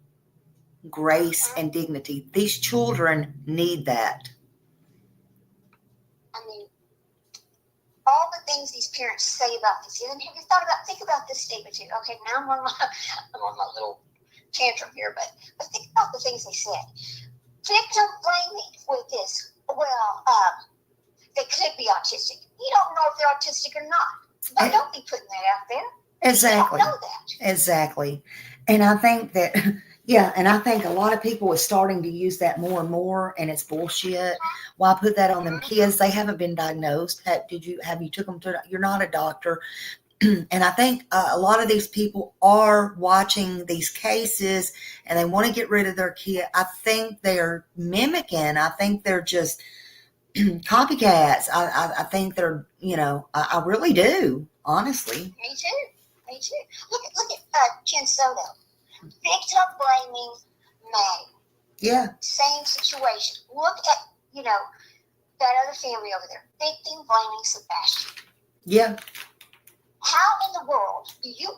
Grace and dignity. These children need that.
I mean, all the things these parents say about this. And have you think about this statement too? Okay, now I'm on my little tantrum here, but think about the things they said. Victim blaming with this. Well, they could be autistic. You don't know if they're autistic or not. But don't be putting that out there.
Exactly.
You don't know that.
Exactly. And I think that, and I think a lot of people are starting to use that more and more, and it's bullshit. Why put that on them kids? They haven't been diagnosed. Have you took them to, you're not a doctor. And I think a lot of these people are watching these cases and they want to get rid of their kid. I think they're mimicking. I think they're just copycats. I think they're, I really do, honestly.
Me too. Look at Jen Soto. Victim blaming Maddie.
Yeah.
Same situation. Look at, that other family over there. Victim blaming Sebastian.
Yeah.
How in the world do you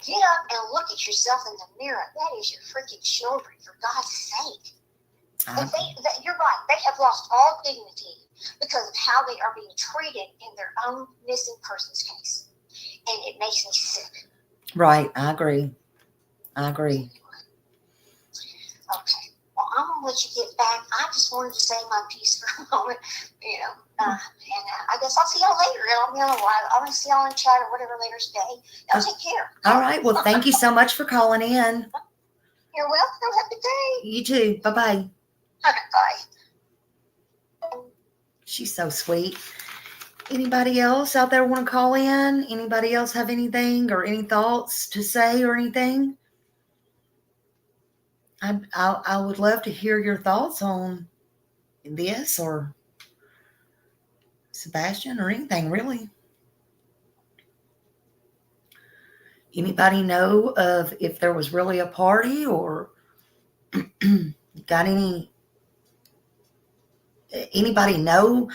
get up and look at yourself in the mirror? That is your freaking children, for God's sake. You're right. They have lost all dignity because of how they are being treated in their own missing persons case. And it makes me sick.
Right. I agree.
Okay. Well, I'm going to let you get back. I just wanted to say my piece for a moment, and I guess I'll see y'all later. I'll be on a while. I'm going to see y'all in chat or whatever later today. Y'all take care.
All right. Well, thank you so much for calling in.
You're welcome. Have a good day.
You too. Bye-bye.
Bye.
She's so sweet. Anybody else out there want to call in? Anybody else have anything or any thoughts to say or anything? I would love to hear your thoughts on this or Sebastian or anything, really. Anybody know of if there was really a party or got anybody know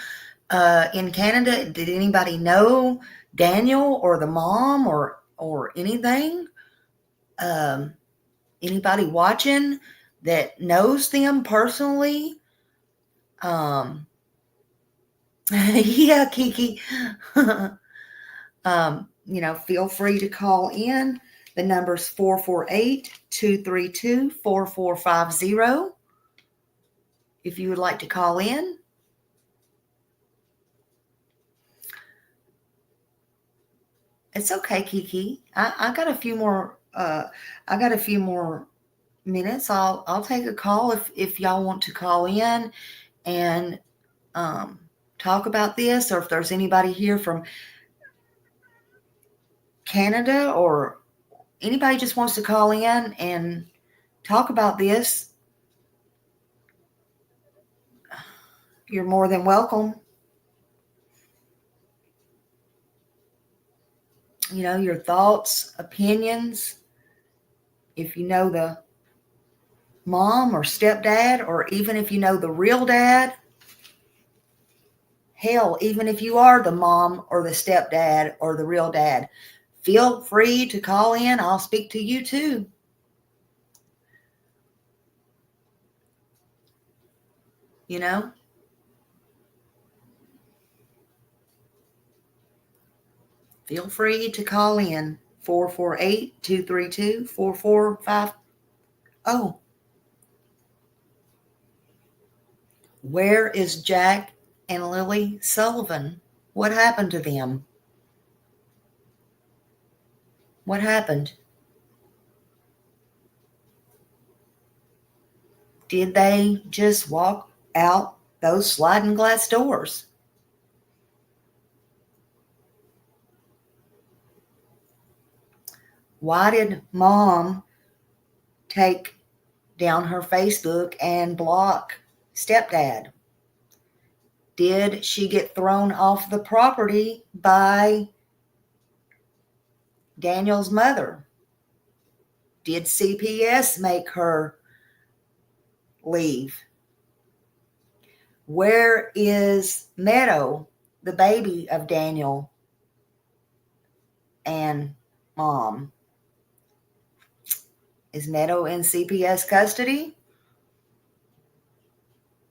in Canada? Did anybody know Daniel or the mom or anything? Anybody watching that knows them personally? Yeah, Kiki. Feel free to call in. The number's 448-232-4450. If you would like to call in. It's okay, Kiki. I got a few more minutes. I'll take a call if y'all want to call in and talk about this, or if there's anybody here from Canada or anybody just wants to call in and talk about this, you're more than welcome. You know, your thoughts, opinions. If you know the mom or stepdad, or even if you know the real dad, hell, even if you are the mom or the stepdad or the real dad, feel free to call in. I'll speak to you too. You know? Feel free to call in 448-232-4450. Where is Jack and Lily Sullivan? What happened to them? What happened? Did they just walk out those sliding glass doors? Why did mom take down her Facebook and block stepdad? Did she get thrown off the property by Daniel's mother? Did CPS make her leave? Where is Meadow, the baby of Daniel and mom? Is Meadow in CPS custody?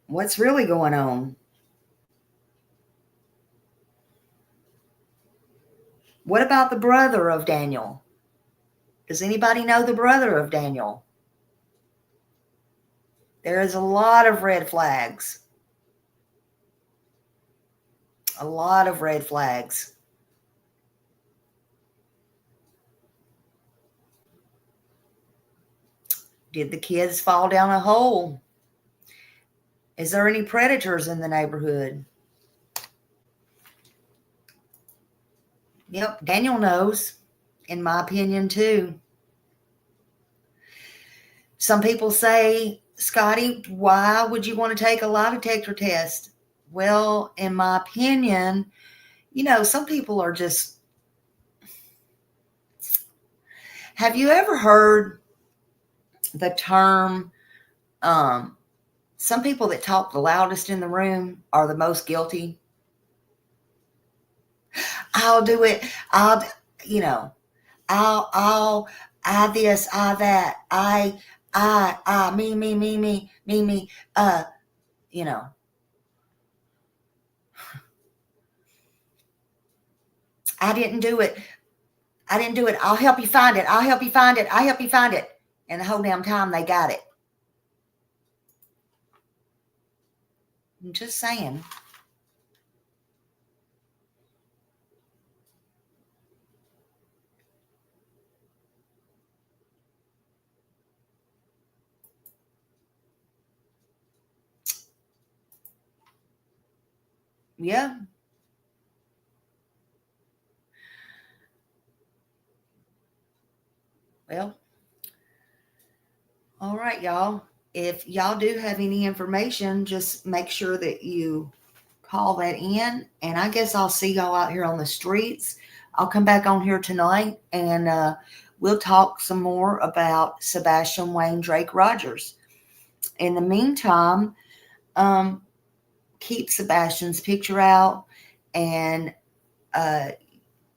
What's really going on? What about the brother of Daniel? Does anybody know the brother of Daniel? There is a lot of red flags. A lot of red flags. Did the kids fall down a hole? Is there any predators in the neighborhood? Yep, Daniel knows, in my opinion, too. Some people say, Scotty, why would you want to take a lie detector test? Well, in my opinion, you know, some people are just... Have you ever heard the term, some people that talk the loudest in the room are the most guilty? I'll do it. I this, I that, me, you know. I didn't do it. I'll help you find it. I'll help you find it. And the whole damn time they got it. I'm just saying. Yeah. Well, all right, y'all. If y'all do have any information, just make sure that you call that in. And I guess I'll see y'all out here on the streets. I'll come back on here tonight and we'll talk some more about Sebastian Wayne Drake Rogers. In the meantime, keep Sebastian's picture out and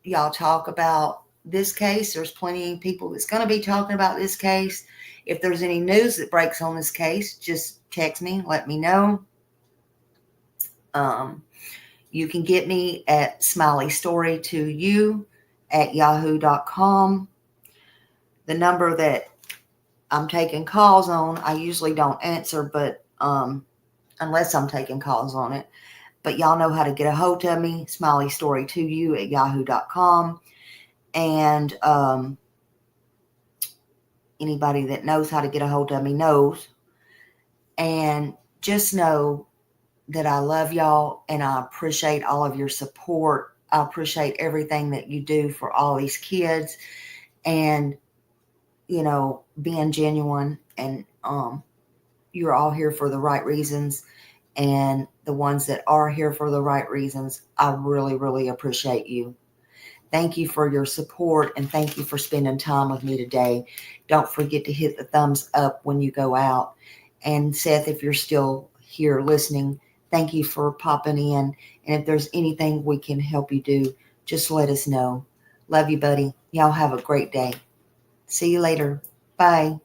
y'all talk about this case. There's plenty of people that's going to be talking about this case. If there's any news that breaks on this case, just text me, let me know. You can get me at smileystory2u@yahoo.com. The number that I'm taking calls on, I usually don't answer, but unless I'm taking calls on it. But y'all know how to get a hold of me, smileystory2u@yahoo.com. And anybody that knows how to get a hold of me knows. And just know that I love y'all and I appreciate all of your support. I appreciate everything that you do for all these kids, and being genuine, and you're all here for the right reasons, and the ones that are here for the right reasons, I really, really appreciate you. Thank you for your support, and thank you for spending time with me today. Don't forget to hit the thumbs up when you go out. And Seth, if you're still here listening, thank you for popping in. And if there's anything we can help you do, just let us know. Love you, buddy. Y'all have a great day. See you later. Bye.